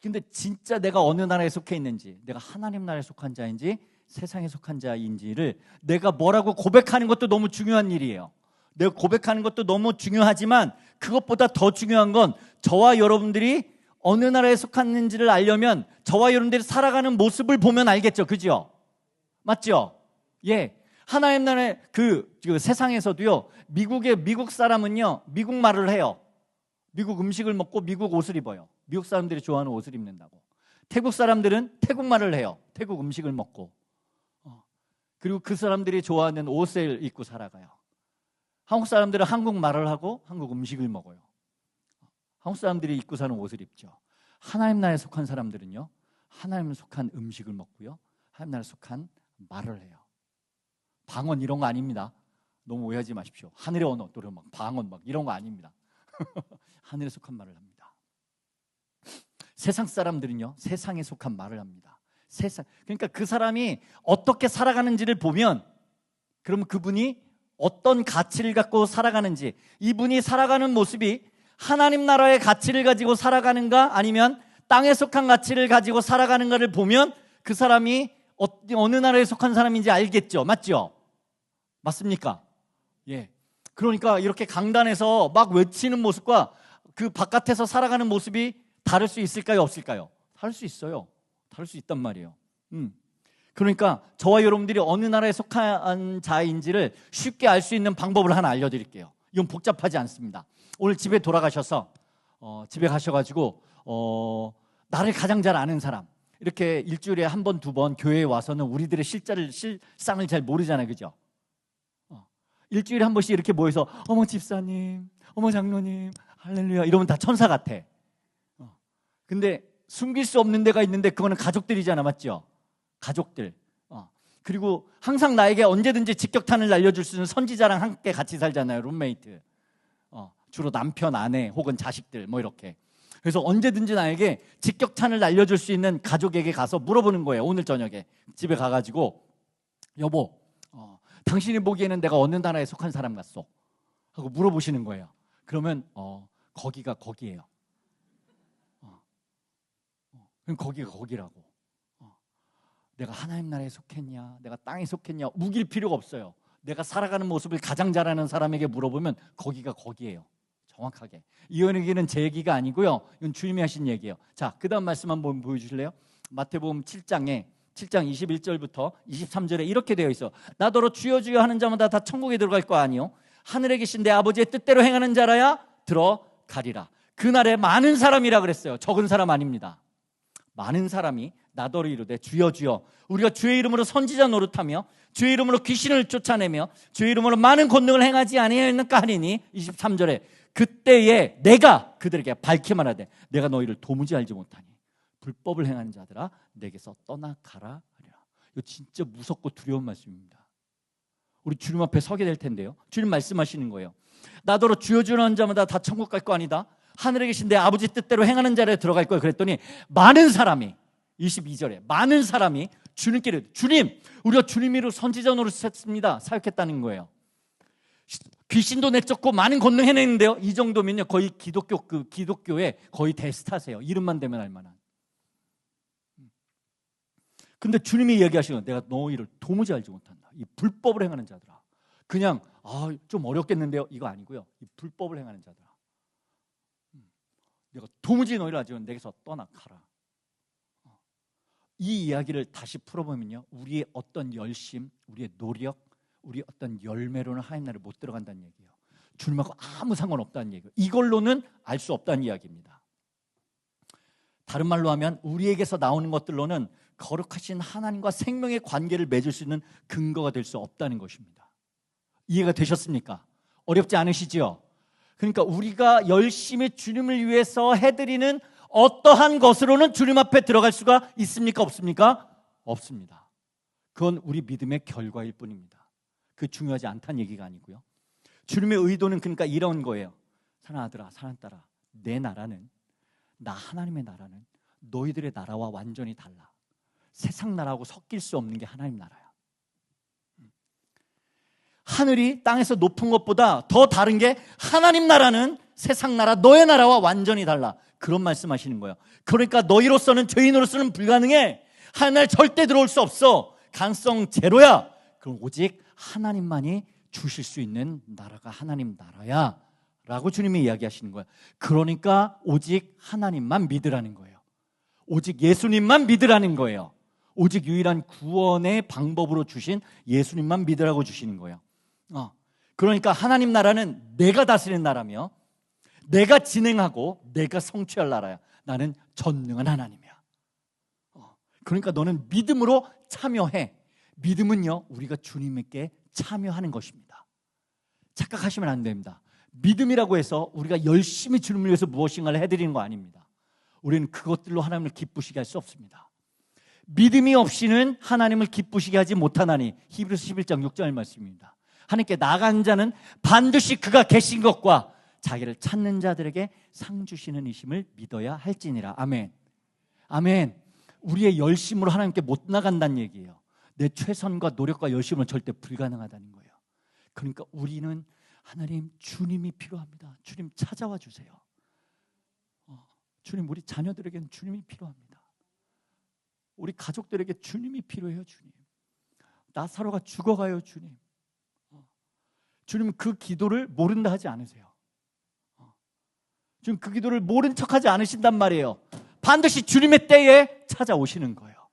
[SPEAKER 1] 근데 진짜 내가 어느 나라에 속해 있는지, 내가 하나님 나라에 속한 자인지 세상에 속한 자인지를 내가 뭐라고 고백하는 것도 너무 중요한 일이에요. 내가 고백하는 것도 너무 중요하지만 그것보다 더 중요한 건 저와 여러분들이 어느 나라에 속했는지를 알려면 저와 여러분들이 살아가는 모습을 보면 알겠죠. 그죠? 맞죠? 예. 하나님 나라의 그 세상에서도요, 미국 사람은요, 미국 말을 해요. 미국 음식을 먹고 미국 옷을 입어요. 미국 사람들이 좋아하는 옷을 입는다고. 태국 사람들은 태국 말을 해요. 태국 음식을 먹고. 그리고 그 사람들이 좋아하는 옷을 입고 살아가요. 한국 사람들은 한국 말을 하고 한국 음식을 먹어요. 한국 사람들이 입고 사는 옷을 입죠. 하나님 나라에 속한 사람들은요, 하나님 속한 음식을 먹고요, 하나님 나라에 속한 말을 해요. 방언 이런 거 아닙니다. 너무 오해하지 마십시오. 하늘의 언어, 또는 막 방언 막 이런 거 아닙니다. 하늘에 속한 말을 합니다. 세상 사람들은요, 세상에 속한 말을 합니다. 그러니까 그 사람이 어떻게 살아가는지를 보면, 그럼 그분이 어떤 가치를 갖고 살아가는지, 이분이 살아가는 모습이 하나님 나라의 가치를 가지고 살아가는가, 아니면 땅에 속한 가치를 가지고 살아가는가를 보면 그 사람이 어느 나라에 속한 사람인지 알겠죠. 맞죠? 맞습니까? 예. 그러니까 이렇게 강단에서 막 외치는 모습과 그 바깥에서 살아가는 모습이 다를 수 있을까요? 없을까요? 다를 수 있어요. 다를 수 있단 말이에요. 그러니까 저와 여러분들이 어느 나라에 속한 자인지를 쉽게 알 수 있는 방법을 하나 알려드릴게요. 이건 복잡하지 않습니다. 오늘 집에 돌아가셔서 집에 가셔가지고 나를 가장 잘 아는 사람, 이렇게 일주일에 한 번, 두 번 교회에 와서는 우리들의 실상을 잘 모르잖아요. 그죠? 일주일에 한 번씩 이렇게 모여서 어머 집사님, 어머 장로님, 할렐루야 이러면 다 천사 같아. 근데 숨길 수 없는 데가 있는데 그거는 가족들이잖아. 맞죠? 가족들. 그리고 항상 나에게 언제든지 직격탄을 날려줄 수 있는 선지자랑 함께 같이 살잖아요. 룸메이트. 주로 남편, 아내 혹은 자식들 뭐 이렇게. 그래서 언제든지 나에게 직격탄을 날려줄 수 있는 가족에게 가서 물어보는 거예요. 오늘 저녁에 집에 가가지고 여보, 당신이 보기에는 내가 어느 나라에 속한 사람 같소? 하고 물어보시는 거예요. 그러면 거기가 거기예요. 그럼 거기가 거기라고. 내가 하나님 나라에 속했냐, 내가 땅에 속했냐 우길 필요가 없어요. 내가 살아가는 모습을 가장 잘 아는 사람에게 물어보면 거기가 거기예요. 정확하게. 이 얘기는 제 얘기가 아니고요, 이건 주님이 하신 얘기예요. 자, 그 다음 말씀 한번 보여주실래요? 마태복음 7장 21절부터 23절에 이렇게 되어 있어. 나더러 주여 주여 하는 자마다 다 천국에 들어갈 거 아니요, 하늘에 계신 내 아버지의 뜻대로 행하는 자라야 들어가리라. 그날에 많은 사람이라 그랬어요. 적은 사람 아닙니다. 많은 사람이 나더러 이르되 주여 주여, 우리가 주의 이름으로 선지자 노릇하며 주의 이름으로 귀신을 쫓아내며 주의 이름으로 많은 권능을 행하지 아니하였는가 하리니, 23절에 그때에 내가 그들에게 밝히 말하되 내가 너희를 도무지 알지 못하니 불법을 행하는 자들아 내게서 떠나가라 하리라. 이거 진짜 무섭고 두려운 말씀입니다. 우리 주님 앞에 서게 될 텐데요, 주님 말씀하시는 거예요. 나더러 주여 주여 하는 자마다 다 천국 갈 거 아니다, 하늘에 계신 내 아버지 뜻대로 행하는 자리에 들어갈 거야. 그랬더니 많은 사람이, 22절에 많은 사람이 주님께 주님, 우리가 주님으로 선지자 노릇했습니다, 사역했다는 거예요. 귀신도 내쫓고 많은 권능 해냈는데요, 이 정도면요 거의 기독교의 거의 대스타세요. 이름만 대면 알 만한. 근데 주님이 얘기하시는, 내가 너희를 도무지 알지 못한다, 이 불법을 행하는 자들아. 그냥 좀 어렵겠는데요, 이거 아니고요, 이 불법을 행하는 자들아 내가 도무지 너희를 알지 못한다, 내게서 떠나가라. 이 이야기를 다시 풀어보면요, 우리의 어떤 열심, 우리의 노력, 우리 어떤 열매로는 하나님 나라에 못 들어간다는 얘기예요. 주님하고 아무 상관없다는 얘기예요. 이걸로는 알 수 없다는 이야기입니다. 다른 말로 하면 우리에게서 나오는 것들로는 거룩하신 하나님과 생명의 관계를 맺을 수 있는 근거가 될 수 없다는 것입니다. 이해가 되셨습니까? 어렵지 않으시죠? 그러니까 우리가 열심히 주님을 위해서 해드리는 어떠한 것으로는 주님 앞에 들어갈 수가 있습니까? 없습니까? 없습니다. 그건 우리 믿음의 결과일 뿐입니다. 그 중요하지 않다는 얘기가 아니고요. 주님의 의도는 그러니까 이런 거예요. 사랑하는 아들아, 사랑하는 딸아, 내 나라는, 나 하나님의 나라는 너희들의 나라와 완전히 달라. 세상 나라하고 섞일 수 없는 게 하나님 나라야. 하늘이 땅에서 높은 것보다 더 다른 게 하나님 나라는 세상 나라, 너의 나라와 완전히 달라. 그런 말씀하시는 거예요. 그러니까 너희로서는, 죄인으로서는 불가능해. 하나님 나라에 절대 들어올 수 없어. 가능성 제로야. 그럼 오직 하나님만이 주실 수 있는 나라가 하나님 나라야 라고 주님이 이야기하시는 거예요. 그러니까 오직 하나님만 믿으라는 거예요. 오직 예수님만 믿으라는 거예요. 오직 유일한 구원의 방법으로 주신 예수님만 믿으라고 주시는 거예요. 그러니까 하나님 나라는 내가 다스리는 나라며 내가 진행하고 내가 성취할 나라야. 나는 전능한 하나님이야. 그러니까 너는 믿음으로 참여해. 믿음은요, 우리가 주님께 참여하는 것입니다. 착각하시면 안 됩니다. 믿음이라고 해서 우리가 열심히 주님을 위해서 무엇인가를 해드리는 거 아닙니다. 우리는 그것들로 하나님을 기쁘시게 할 수 없습니다. 믿음이 없이는 하나님을 기쁘시게 하지 못하나니, 히브리서 11장 6절 말씀입니다. 하나님께 나간 자는 반드시 그가 계신 것과 자기를 찾는 자들에게 상 주시는 이심을 믿어야 할지니라. 아멘. 아멘. 우리의 열심으로 하나님께 못 나간다는 얘기예요. 내 최선과 노력과 열심은 절대 불가능하다는 거예요. 그러니까 우리는 하나님, 주님이 필요합니다. 주님 찾아와 주세요. 주님, 우리 자녀들에게는 주님이 필요합니다. 우리 가족들에게 주님이 필요해요. 주님, 나사로가 죽어가요. 주님, 주님 그 기도를 모른다 하지 않으세요. 주님 그 기도를 모른 척하지 않으신단 말이에요. 반드시 주님의 때에 찾아오시는 거예요.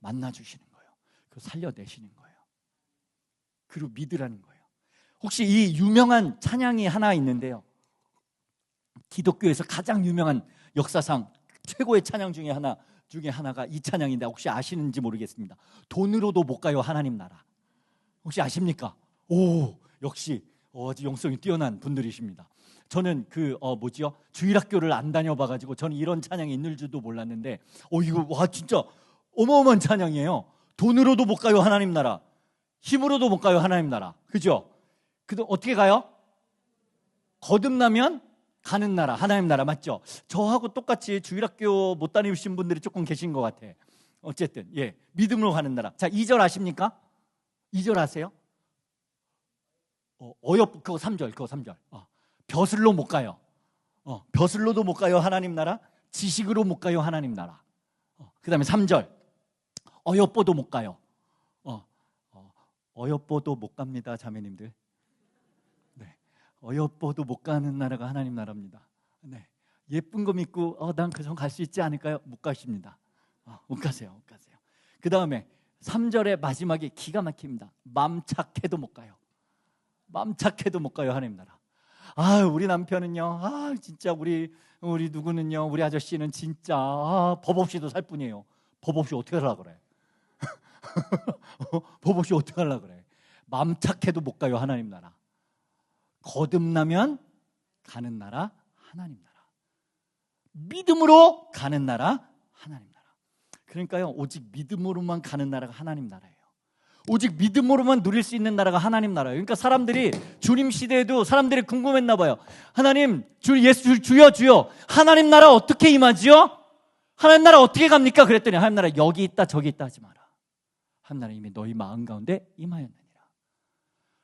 [SPEAKER 1] 만나주시는 거예요. 그 살려내시는 거예요. 그리고 믿으라는 거예요. 혹시 이 유명한 찬양이 하나 있는데요, 기독교에서 가장 유명한 역사상 최고의 찬양 중에 하나가 이 찬양인데 혹시 아시는지 모르겠습니다. 돈으로도 못 가요 하나님 나라. 혹시 아십니까? 오, 역시 아주 영성이 뛰어난 분들이십니다. 저는 주일학교를 안 다녀봐가지고 저는 이런 찬양이 있는 줄도 몰랐는데, 이거 와 진짜 어마어마한 찬양이에요. 돈으로도 못 가요 하나님 나라, 힘으로도 못 가요 하나님 나라. 그죠? 그도 어떻게 가요? 거듭나면 가는 나라, 하나님 나라. 맞죠? 저하고 똑같이 주일학교 못 다니신 분들이 조금 계신 것 같아. 어쨌든 믿음으로 가는 나라. 자, 2절 아십니까? 2절 아세요? 그거 3절. 벼슬로 못 가요. 벼슬로도 못 가요 하나님 나라. 지식으로 못 가요 하나님 나라. 그 다음에 3절. 어여뻐도 못 가요. 어여뻐도 못 갑니다, 자매님들. 네, 어여뻐도 못 가는 나라가 하나님 나라입니다. 네, 예쁜 거 믿고 난 그 전 갈 수 있지 않을까요? 못 가십니다. 못 가세요. 그 다음에 3절의 마지막에 기가 막힙니다. 맘 착해도 못 가요. 맘 착해도 못 가요 하나님 나라. 우리 남편은요, 진짜 우리 누구는요, 우리 아저씨는 진짜 법 없이도 살 뿐이에요. 법 없이 어떻게 하려고 그래? 법 없이 어떻게 하려고 그래? 맘 착해도 못 가요 하나님 나라. 거듭나면 가는 나라 하나님 나라. 믿음으로 가는 나라 하나님 나라. 그러니까요, 오직 믿음으로만 가는 나라가 하나님 나라예요. 오직 믿음으로만 누릴 수 있는 나라가 하나님 나라예요. 그러니까 사람들이 주님 시대에도 사람들이 궁금했나 봐요. 하나님, 주여 하나님 나라 어떻게 임하지요? 하나님 나라 어떻게 갑니까? 그랬더니 하나님 나라 여기 있다 저기 있다 하지 마라. 하나님 나라 이미 너희 마음 가운데 임하였느니라.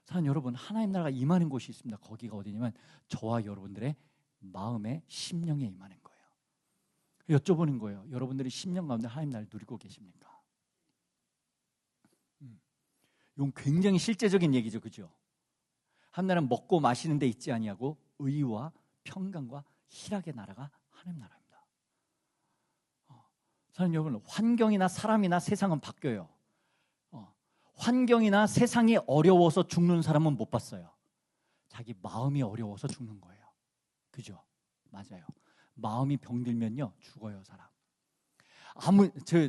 [SPEAKER 1] 사랑하는 여러분, 하나님 나라가 임하는 곳이 있습니다. 거기가 어디냐면 저와 여러분들의 마음의 심령에 임하는 거예요. 여쭤보는 거예요. 여러분들이 심령 가운데 하나님 나라를 누리고 계십니까? 이건 굉장히 실제적인 얘기죠, 그죠? 하나님 나라는 먹고 마시는 데 있지 아니하고 의와 평강과 희락의 나라가 하나님 나라입니다. 사랑하는 여러분, 환경이나 사람이나 세상은 바뀌어요. 환경이나 세상이 어려워서 죽는 사람은 못 봤어요. 자기 마음이 어려워서 죽는 거예요. 그죠? 맞아요. 마음이 병들면요 죽어요, 사람.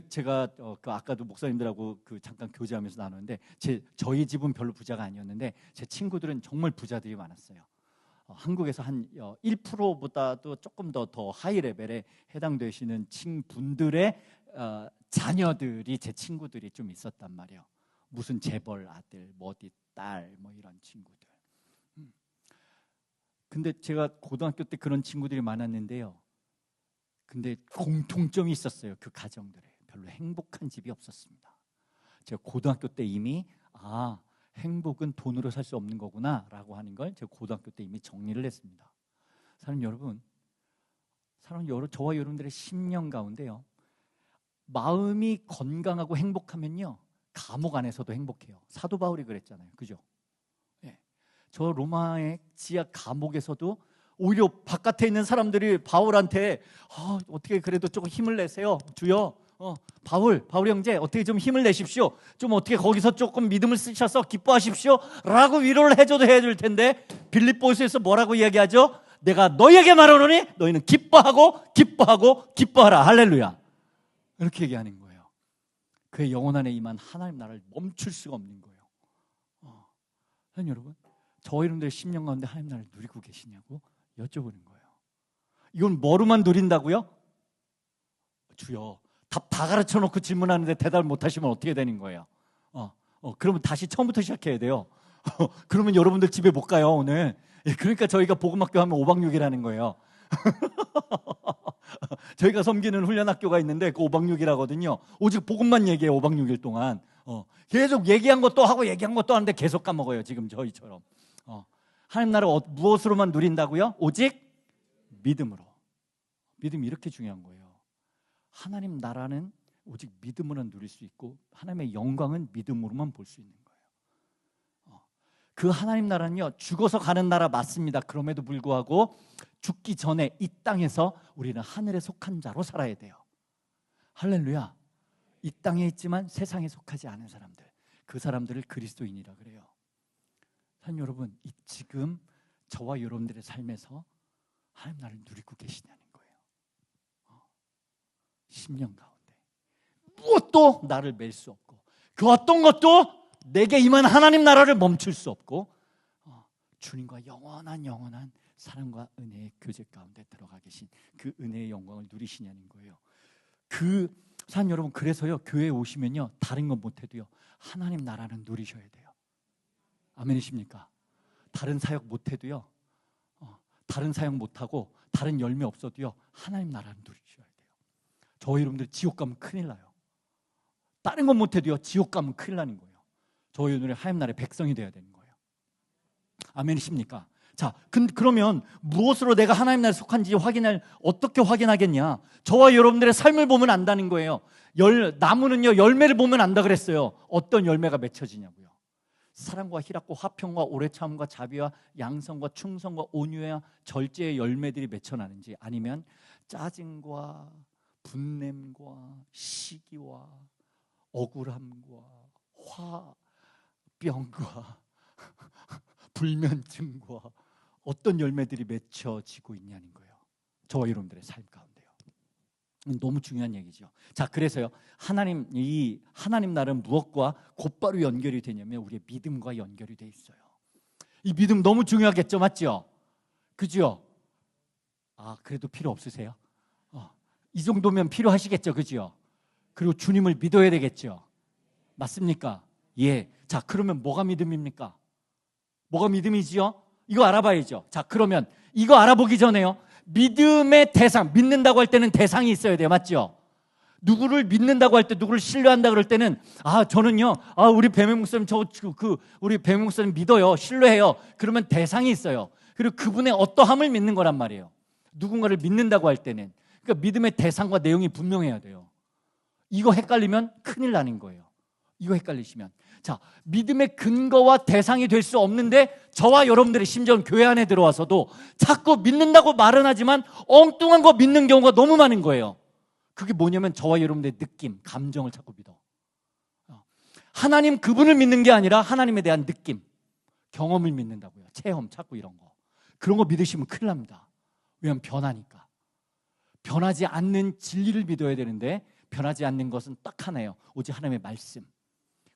[SPEAKER 1] 제가 아까도 목사님들하고 잠깐 교제하면서 나눴는데 저희 집은 별로 부자가 아니었는데 제 친구들은 정말 부자들이 많았어요. 한국에서 한 1%보다도 조금 더 하이 레벨에 해당되시는 분들의 자녀들이 제 친구들이 좀 있었단 말이에요. 무슨 재벌 아들, 어디 딸, 이런 친구들. 근데 제가 고등학교 때 그런 친구들이 많았는데요. 근데 공통점이 있었어요. 그 가정들에 별로 행복한 집이 없었습니다. 제가 고등학교 때 이미 행복은 돈으로 살 수 없는 거구나 라고 하는 걸 제가 고등학교 때 이미 정리를 했습니다. 사랑하는 여러분, 저와 여러분들의 심령 가운데요, 마음이 건강하고 행복하면요 감옥 안에서도 행복해요. 사도 바울이 그랬잖아요. 그죠? 저 로마의 지하 감옥에서도 오히려 바깥에 있는 사람들이 바울한테 어떻게 그래도 조금 힘을 내세요. 주여, 바울 형제 어떻게 좀 힘을 내십시오. 좀 어떻게 거기서 조금 믿음을 쓰셔서 기뻐하십시오 라고 위로를 해줘도 해줄 텐데 빌립보서에서 뭐라고 이야기하죠? 내가 너희에게 말하노니 너희는 기뻐하라. 할렐루야. 이렇게 얘기하는 거예요. 그의 영혼 안에 임한 하나님 나라를 멈출 수가 없는 거예요. 여러분, 저와 여러분들의 심령 가운데 하나님 나라를 누리고 계시냐고 여쭤보는 거예요. 이건 뭐로만 누린다고요? 주여, 답 다 가르쳐 놓고 질문하는데 대답을 못 하시면 어떻게 되는 거예요? 그러면 다시 처음부터 시작해야 돼요. 그러면 여러분들 집에 못 가요, 오늘. 그러니까 저희가 복음학교 하면 5박 6일 거예요. 저희가 섬기는 훈련학교가 있는데 그 5박 6일하거든요. 오직 복음만 얘기해요, 5박 6일 동안. 계속 얘기한 것도 하고 얘기한 것도 하는데 계속 까먹어요, 지금 저희처럼. 하나님 나라 무엇으로만 누린다고요? 오직 믿음으로. 믿음이 이렇게 중요한 거예요. 하나님 나라는 오직 믿음으로 누릴 수 있고 하나님의 영광은 믿음으로만 볼 수 있는 거예요. 그 하나님 나라는요, 죽어서 가는 나라 맞습니다. 그럼에도 불구하고 죽기 전에 이 땅에서 우리는 하늘에 속한 자로 살아야 돼요. 할렐루야. 이 땅에 있지만 세상에 속하지 않은 사람들, 그 사람들을 그리스도인이라 그래요. 사랑하는 여러분, 지금 저와 여러분들의 삶에서 하나님 나라를 누리고 계시냐는 거예요. 10년 가운데 무엇도 나를 맬 수 없고 그 어떤 것도 내게 임한 하나님 나라를 멈출 수 없고 주님과 영원한 사랑과 은혜의 교제 가운데 들어가 계신 그 은혜의 영광을 누리시냐는 거예요. 사랑하는 여러분, 그래서요, 교회에 오시면요, 다른 건 못해도요, 하나님 나라는 누리셔야 돼요. 아멘이십니까? 다른 사역 못해도요, 다른 사역 못하고 다른 열매 없어도요, 하나님 나라는 누리셔야 돼요. 저희 여러분들 지옥 가면 큰일 나요. 다른 건 못해도요, 지옥 가면 큰일 나는 거예요. 저희 여러분들이 하나님 나라의 백성이 되어야 되는 거예요. 아멘이십니까? 자, 그러면 무엇으로 내가 하나님 나라에 속한지 어떻게 확인하겠냐? 저와 여러분들의 삶을 보면 안다는 거예요. 나무는요, 열매를 보면 안다 그랬어요. 어떤 열매가 맺혀지냐고요. 사랑과 희락과 화평과 오래 참음과 자비와 양성과 충성과 온유와 절제의 열매들이 맺혀나는지, 아니면 짜증과 분냄과 시기와 억울함과 화병과 불면증과 어떤 열매들이 맺혀지고 있냐는 거예요. 저와 여러분들의 삶 가운데요. 너무 중요한 얘기죠. 자, 그래서요, 이 하나님 나라는 무엇과 곧바로 연결이 되냐면 우리의 믿음과 연결이 돼 있어요. 이 믿음 너무 중요하겠죠, 맞죠? 그죠? 그래도 필요 없으세요? 이 정도면 필요하시겠죠, 그죠? 그리고 주님을 믿어야 되겠죠. 맞습니까? 예. 자, 그러면 뭐가 믿음입니까? 뭐가 믿음이지요? 이거 알아봐야죠. 자, 그러면 이거 알아보기 전에요, 믿음의 대상, 믿는다고 할 때는 대상이 있어야 돼요. 맞죠? 누구를 믿는다고 할 때, 누구를 신뢰한다 그럴 때는 저는요, 우리 배명 목사님 우리 배명 목사님 믿어요, 신뢰해요. 그러면 대상이 있어요. 그리고 그분의 어떠함을 믿는 거란 말이에요. 누군가를 믿는다고 할 때는. 그러니까 믿음의 대상과 내용이 분명해야 돼요. 이거 헷갈리면 큰일 나는 거예요. 이거 헷갈리시면. 자, 믿음의 근거와 대상이 될 수 없는데 저와 여러분들이 심지어 교회 안에 들어와서도 자꾸 믿는다고 말은 하지만 엉뚱한 거 믿는 경우가 너무 많은 거예요. 그게 뭐냐면 저와 여러분들의 느낌, 감정을 자꾸 믿어. 하나님 그분을 믿는 게 아니라 하나님에 대한 느낌, 경험을 믿는다고요. 체험, 자꾸 이런 거. 그런 거 믿으시면 큰일 납니다. 왜냐하면 변하니까. 변하지 않는 진리를 믿어야 되는데 변하지 않는 것은 딱 하나예요. 오직 하나님의 말씀.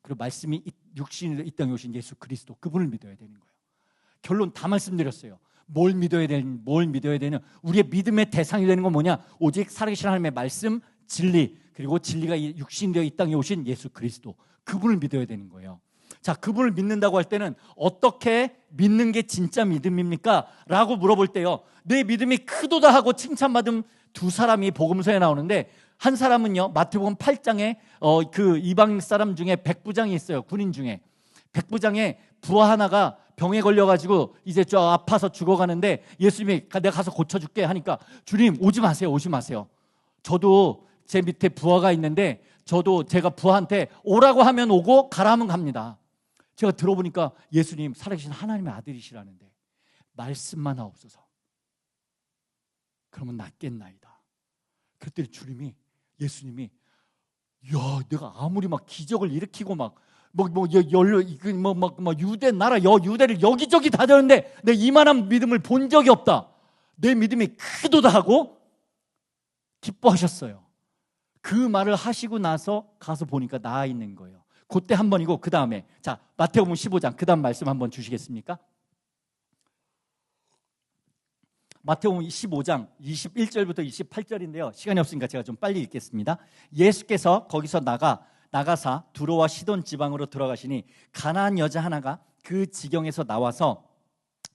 [SPEAKER 1] 그리고 말씀이 육신으로 이 땅에 오신 예수 그리스도, 그분을 믿어야 되는 거예요. 결론 다 말씀드렸어요. 뭘 믿어야 되는 우리의 믿음의 대상이 되는 건 뭐냐? 오직 살아계신 하나님의 말씀, 진리, 그리고 진리가 육신되어 이 땅에 오신 예수 그리스도, 그분을 믿어야 되는 거예요. 자, 그분을 믿는다고 할 때는 어떻게 믿는 게 진짜 믿음입니까? 라고 물어볼 때요, 내 믿음이 크도다 하고 칭찬받은 두 사람이 복음서에 나오는데, 한 사람은요, 마태복음 8장에 그 이방 사람 중에 백부장이 있어요. 군인 중에 백부장의 부하 하나가 병에 걸려가지고 이제 저 아파서 죽어가는데 예수님이 내가 가서 고쳐줄게 하니까, 주님 오지 마세요. 저도 제 밑에 부하가 있는데 저도 제가 부하한테 오라고 하면 오고 가라 하면 갑니다. 제가 들어보니까 예수님 살아계신 하나님의 아들이시라는데 말씀만 하옵소서. 그러면 낫겠나이다. 그랬더니 예수님이 내가 아무리 막 기적을 일으키고 유대를 여기저기 다 되는데 내 이만한 믿음을 본 적이 없다. 내 믿음이 크도다 하고 기뻐하셨어요. 그 말을 하시고 나서 가서 보니까 나아 있는 거예요. 그때 한 번이고, 그 다음에 자, 마태복음 15장 그 다음 말씀 한번 주시겠습니까? 마태복음 15장 21절부터 28절인데요. 시간이 없으니까 제가 좀 빨리 읽겠습니다. 예수께서 거기서 나가 나가사 두로와 시돈 지방으로 들어가시니 가나안 여자 하나가 그 지경에서 나와서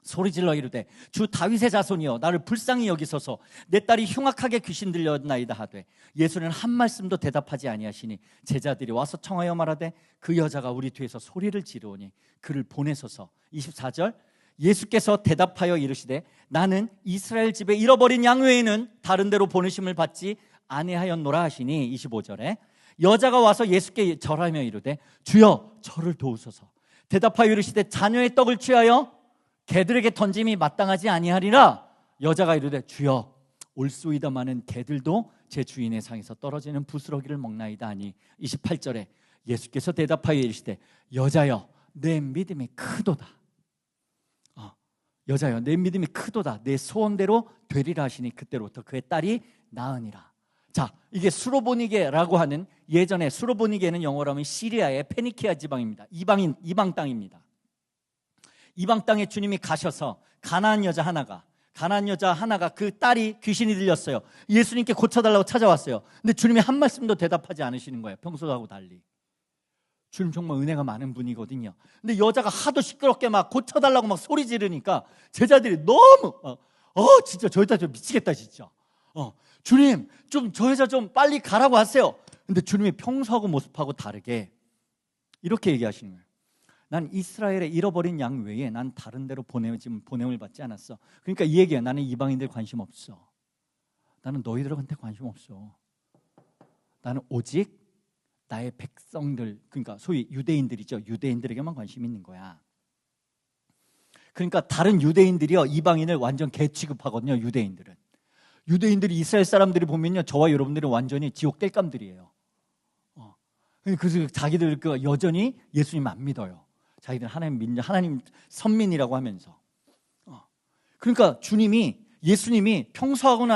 [SPEAKER 1] 소리질러 이르되 주 다윗의 자손이여 나를 불쌍히 여기소서 내 딸이 흉악하게 귀신 들렸나이다 하되 예수는 한 말씀도 대답하지 아니하시니 제자들이 와서 청하여 말하되 그 여자가 우리 뒤에서 소리를 지르오니 그를 보내소서. 24절 예수께서 대답하여 이르시되 나는 이스라엘 집에 잃어버린 양 외에는 다른 데로 보내심을 받지 아니하였노라 하시니 25절에 여자가 와서 예수께 절하며 이르되 주여 저를 도우소서. 대답하여 이르시되 자녀의 떡을 취하여 개들에게 던짐이 마땅하지 아니하리라. 여자가 이르되 주여 올소이다마는 개들도 제 주인의 상에서 떨어지는 부스러기를 먹나이다 하니 28절에 예수께서 대답하여 이르시되 여자여 내 믿음이 크도다. 여자여 내 믿음이 크도다. 내 소원대로 되리라 하시니 그때로부터 그의 딸이 나으니라. 자, 이게 수로보니게라고 하는, 예전에 수로보니게는 영어로 하면 시리아의 페니키아 지방입니다. 이방 땅입니다. 이방 땅에 주님이 가셔서 가나안 여자 하나가 그 딸이 귀신이 들렸어요. 예수님께 고쳐달라고 찾아왔어요. 근데 주님이 한 말씀도 대답하지 않으시는 거예요. 평소하고 달리. 주님 정말 은혜가 많은 분이거든요. 근데 여자가 하도 시끄럽게 막 고쳐달라고 막 소리 지르니까 제자들이 너무 진짜 저 여자 좀 미치겠다 진짜. 주님 좀 저 여자 좀 빨리 가라고 하세요. 근데 주님이 평소하고 모습하고 다르게 이렇게 얘기하시는 거예요. 난 이스라엘에 잃어버린 양 외에 난 다른 데로 보냄을 받지 않았어. 그러니까 이 얘기야. 나는 이방인들 관심 없어. 나는 너희들한테 관심 없어. 나는 오직 나의 백성들, 그러니까 소위 유대인들이죠. 유대인들에게만 관심이 있는 거야. 그러니까 다른 유대인들이요, 이방인을 완전 개 취급하거든요. 유대인들이 이스라엘 사람들이 보면요, 저와 여러분들은 완전히 지옥 땔감들이에요. 그래서 자기들 여전히 예수님 안 믿어요. 자기들 하나님 선민이라고 하면서. 그러니까 예수님이 평소에는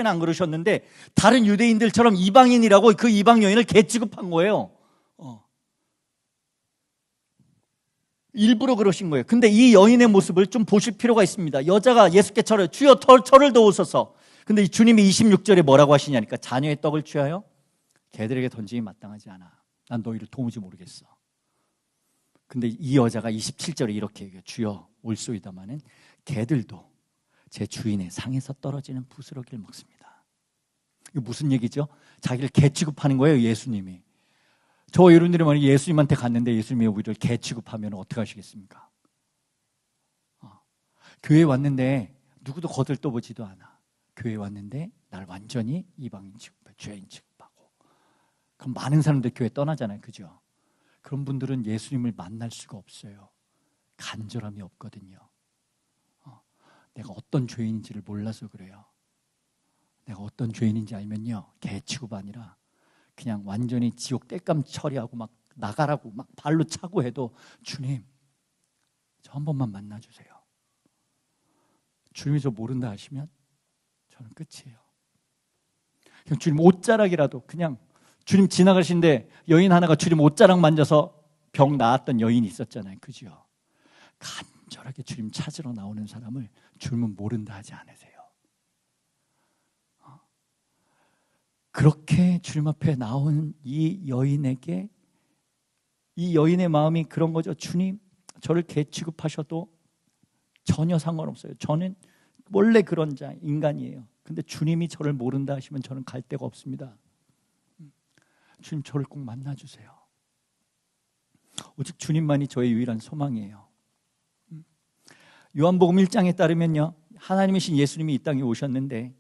[SPEAKER 1] 안 그러셨는데 다른 유대인들처럼 이방인이라고 그 이방 여인을 개 취급한 거예요. 일부러 그러신 거예요. 근데 이 여인의 모습을 좀 보실 필요가 있습니다. 여자가 예수께 주여 저를 도우소서. 근데 주님이 26절에 뭐라고 하시냐니까 자녀의 떡을 취하여 개들에게 던짐이 마땅하지 않아. 난 너희를 도무지 모르겠어. 근데 이 여자가 27절에 이렇게 얘기해요. 주여 올소이다마는 개들도 제 주인의 상에서 떨어지는 부스러기를 먹습니다. 이거 무슨 얘기죠? 자기를 개 취급하는 거예요, 예수님이. 저 여러분들이 만약 예수님한테 갔는데 예수님이 우리를 개 취급하면 어떻게 하시겠습니까? 교회에 왔는데 누구도 거들떠보지도 않아. 교회에 왔는데 날 완전히 이방인 취급해, 죄인 취급하고. 그럼 많은 사람들 교회 떠나잖아요, 그죠? 그런 분들은 예수님을 만날 수가 없어요. 간절함이 없거든요. 내가 어떤 죄인인지를 몰라서 그래요. 내가 어떤 죄인인지 알면요, 개 취급 아니라 그냥 완전히 지옥 땔감 처리하고 막 나가라고 막 발로 차고 해도 주님 저 한 번만 만나주세요. 주님이 저 모른다 하시면 저는 끝이에요. 그냥 주님 옷자락이라도, 그냥 주님 지나가시는데 여인 하나가 주님 옷자락 만져서 병 나았던 여인이 있었잖아요, 그죠? 간절하게 주님 찾으러 나오는 사람을 주님은 모른다 하지 않으세요. 그렇게 주님 앞에 나온 이 여인에게, 이 여인의 마음이 그런 거죠. 주님 저를 개 취급하셔도 전혀 상관없어요. 저는 원래 그런 인간이에요. 근데 주님이 저를 모른다 하시면 저는 갈 데가 없습니다. 주님 저를 꼭 만나주세요. 오직 주님만이 저의 유일한 소망이에요. 요한복음 1장에 따르면요, 하나님이신 예수님이 이 땅에 오셨는데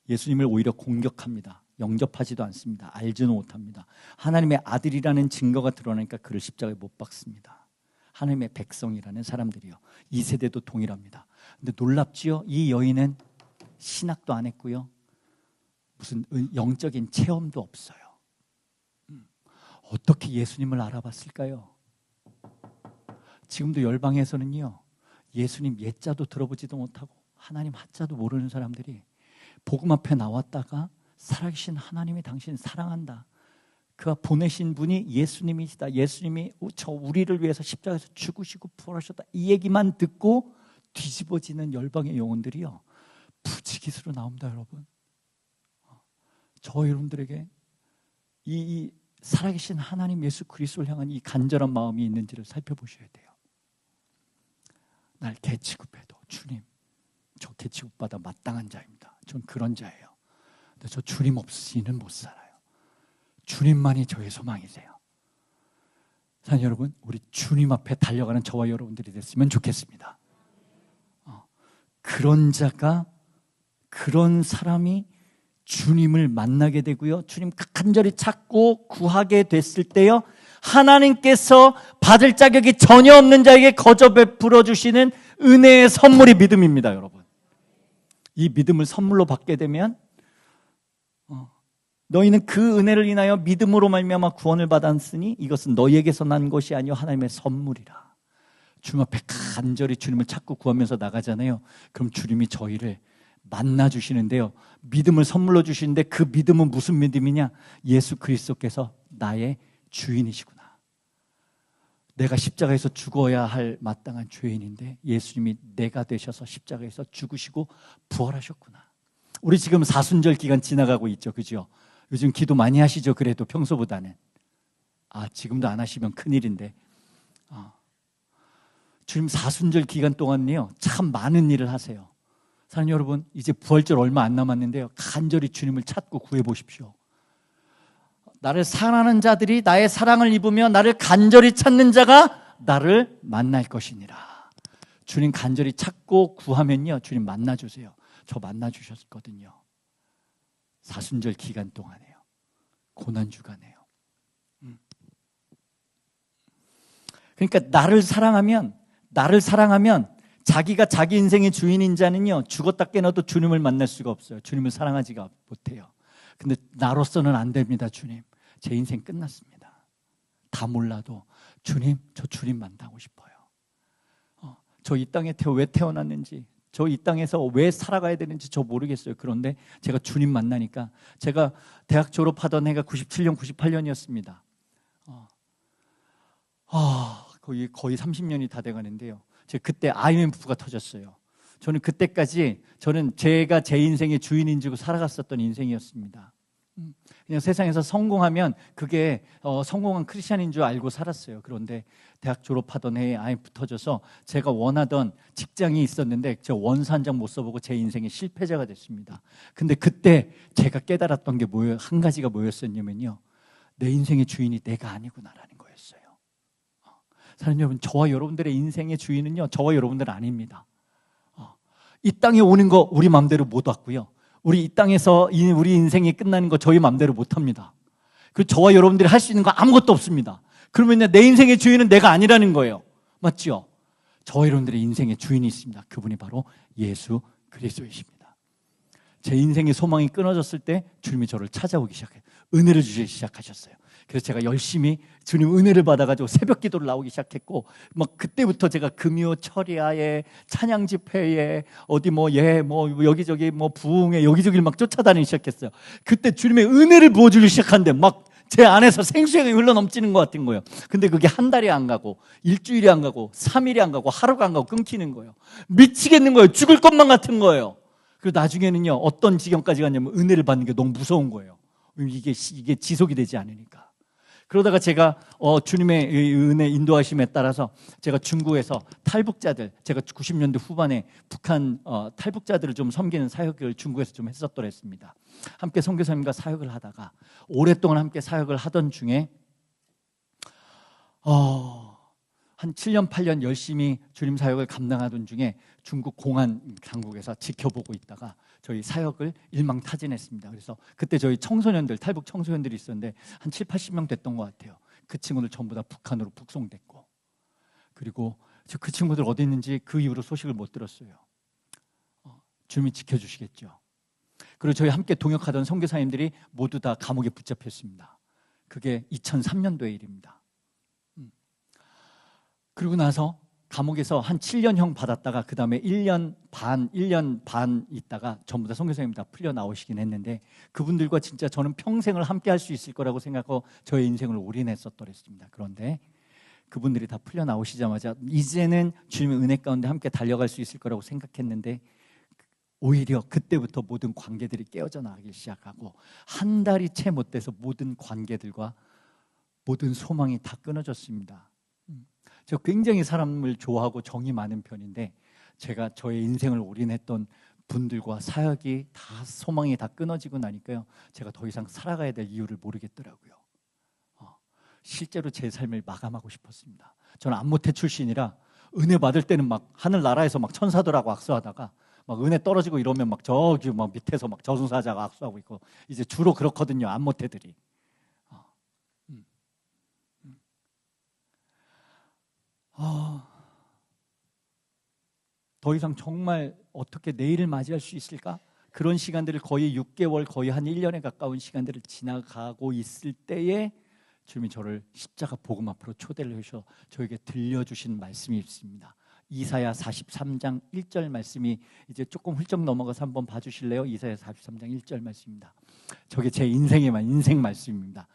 [SPEAKER 1] 예수님을 오히려 공격합니다. 영접하지도 않습니다. 알지도 못합니다. 하나님의 아들이라는 증거가 드러나니까 그를 십자가에 못 박습니다. 하나님의 백성이라는 사람들이요, 이 세대도 동일합니다. 근데 놀랍지요? 이 여인은 신학도 안 했고요, 무슨 영적인 체험도 없어요. 어떻게 예수님을 알아봤을까요? 지금도 열방에서는요, 예수님 예자도 들어보지도 못하고 하나님 하자도 모르는 사람들이 복음 앞에 나왔다가 살아계신 하나님이 당신 사랑한다, 그가 보내신 분이 예수님이시다, 예수님이 우리를 위해서 십자가에서 죽으시고 부활하셨다, 이 얘기만 듣고 뒤집어지는 열방의 영혼들이요, 부지기수로 나옵니다. 여러분, 저 여러분들에게 이 살아계신 하나님 예수 그리스도를 향한 이 간절한 마음이 있는지를 살펴보셔야 돼요. 날 개취급해도 주님, 저 개취급받아 마땅한 자입니다. 전 그런 자예요. 근데 저 주님 없이는 못 살아요. 주님만이 저의 소망이세요. 사랑하는 여러분, 우리 주님 앞에 달려가는 저와 여러분들이 됐으면 좋겠습니다. 그런 자가, 그런 사람이 주님을 만나게 되고요, 주님 간절히 찾고 구하게 됐을 때요, 하나님께서 받을 자격이 전혀 없는 자에게 거저 베풀어 주시는 은혜의 선물이 믿음입니다. 여러분, 이 믿음을 선물로 받게 되면 너희는 그 은혜를 인하여 믿음으로 말미암아 구원을 받았으니 이것은 너희에게서 난 것이 아니요 하나님의 선물이라. 주님 앞에 간절히 주님을 찾고 구하면서 나가잖아요. 그럼 주님이 저희를 만나 주시는데요, 믿음을 선물로 주시는데 그 믿음은 무슨 믿음이냐? 예수 그리스도께서 나의 주인이시구나. 내가 십자가에서 죽어야 할 마땅한 죄인인데 예수님이 내가 되셔서 십자가에서 죽으시고 부활하셨구나. 우리 지금 사순절 기간 지나가고 있죠, 그죠? 요즘 기도 많이 하시죠? 그래도 평소보다는. 지금도 안 하시면 큰일인데. 주님 사순절 기간 동안요, 참 많은 일을 하세요. 사랑하는 여러분, 이제 부활절 얼마 안 남았는데요, 간절히 주님을 찾고 구해 보십시오. 나를 사랑하는 자들이 나의 사랑을 입으며 나를 간절히 찾는 자가 나를 만날 것이니라. 주님 간절히 찾고 구하면요, 주님 만나주세요. 저 만나주셨거든요. 사순절 기간 동안에요. 고난주간에요. 그러니까 나를 사랑하면 자기가 자기 인생의 주인인 자는요, 죽었다 깨어나도 주님을 만날 수가 없어요. 주님을 사랑하지가 못해요. 근데 나로서는 안 됩니다. 주님, 제 인생 끝났습니다. 다 몰라도 주님, 저 주님 만나고 싶어요. 저 이 땅에 왜 태어났는지, 저 이 땅에서 왜 살아가야 되는지 저 모르겠어요. 그런데 제가 주님 만나니까, 제가 대학 졸업하던 해가 97년, 98년이었습니다. 거의 30년이 다 돼가는데요, 제가 그때 IMF가 터졌어요. 저는 그때까지 제가 제 인생의 주인인 줄 살아갔었던 인생이었습니다. 그냥 세상에서 성공하면 그게 성공한 크리스찬인 줄 알고 살았어요. 그런데 대학 졸업하던 해에 IMF 터져서 제가 원하던 직장이 있었는데 저 원서 한 장 못 써보고 제 인생의 실패자가 됐습니다. 근데 그때 제가 깨달았던 게 한 가지가 뭐였었냐면요, 내 인생의 주인이 내가 아니구나라는 거였어요. 사랑하는 여러분, 저와 여러분들의 인생의 주인은요, 저와 여러분들은 아닙니다. 이 땅에 오는 거 우리 마음대로 못 왔고요, 우리 이 땅에서 우리 인생이 끝나는 거 저희 마음대로 못 합니다. 그리고 저와 여러분들이 할 수 있는 거 아무것도 없습니다. 그러면 내 인생의 주인은 내가 아니라는 거예요. 맞죠? 저와 여러분들의 인생의 주인이 있습니다. 그분이 바로 예수 그리스도이십니다. 제 인생의 소망이 끊어졌을 때 주님이 저를 찾아오기 시작해요. 은혜를 주시기 시작하셨어요. 그래서 제가 열심히 주님 은혜를 받아가지고 새벽 기도를 나오기 시작했고, 막 그때부터 제가 금요 철야에 찬양 집회에 여기저기 부흥에 여기저기 막 쫓아다니기 시작했어요. 그때 주님의 은혜를 부어주기 시작하는데 막 제 안에서 생수형이 흘러넘치는 것 같은 거예요. 근데 그게 한 달이 안 가고 일주일이 안 가고 3일이 안 가고 하루가 안 가고 끊기는 거예요. 미치겠는 거예요. 죽을 것만 같은 거예요. 그리고 나중에는요, 어떤 지경까지 갔냐면 은혜를 받는 게 너무 무서운 거예요. 이게 지속이 되지 않으니까. 그러다가 제가 주님의 은혜 인도하심에 따라서 제가 중국에서 탈북자들, 제가 90년대 후반에 북한 탈북자들을 좀 섬기는 사역을 중국에서 좀 했었더랬습니다. 함께 선교사님과 사역을 하다가 오랫동안 함께 사역을 하던 중에 한 7년 8년 열심히 주님 사역을 감당하던 중에 중국 공안 당국에서 지켜보고 있다가 저희 사역을 일망타진했습니다. 그래서 그때 저희 청소년들, 탈북 청소년들이 있었는데 한 7, 80명 됐던 것 같아요. 그 친구들 전부 다 북한으로 북송됐고, 그리고 그 친구들 어디 있는지 그 이후로 소식을 못 들었어요. 주님이 지켜주시겠죠. 그리고 저희 함께 동역하던 선교사님들이 모두 다 감옥에 붙잡혔습니다. 그게 2003년도의 일입니다. 그리고 나서 감옥에서 한 7년형 받았다가 그 다음에 1년 반 있다가 전부 다 선교사님 다 풀려 나오시긴 했는데, 그분들과 진짜 저는 평생을 함께 할 수 있을 거라고 생각하고 저의 인생을 올인했었더랬습니다. 그런데 그분들이 다 풀려 나오시자마자 이제는 주님의 은혜 가운데 함께 달려갈 수 있을 거라고 생각했는데, 오히려 그때부터 모든 관계들이 깨어져 나가기 시작하고 한 달이 채 못 돼서 모든 관계들과 모든 소망이 다 끊어졌습니다. 저 굉장히 사람을 좋아하고 정이 많은 편인데 제가 저의 인생을 올인했던 분들과 사역이 다 소망이 다 끊어지고 나니까요, 제가 더 이상 살아가야 될 이유를 모르겠더라고요. 실제로 제 삶을 마감하고 싶었습니다. 저는 안모태 출신이라 은혜 받을 때는 막 하늘나라에서 막 천사들하고 악수하다가 막 은혜 떨어지고 이러면 막 저기 막 밑에서 막 저승사자가 악수하고 있고, 이제 주로 그렇거든요, 안모태들이. 더 이상 정말 어떻게 내일을 맞이할 수 있을까? 그런 시간들을 거의 6개월, 거의 한 1년에 가까운 시간들을 지나가고 있을 때에 주님이 저를 십자가 복음 앞으로 초대를 해주셔서 저에게 들려주신 말씀이 있습니다. 이사야 43장 1절 말씀이 이제 조금 훌쩍 넘어가서 한번 봐주실래요? 이사야 43장 1절 말씀입니다. 저게 제 인생 말씀입니다.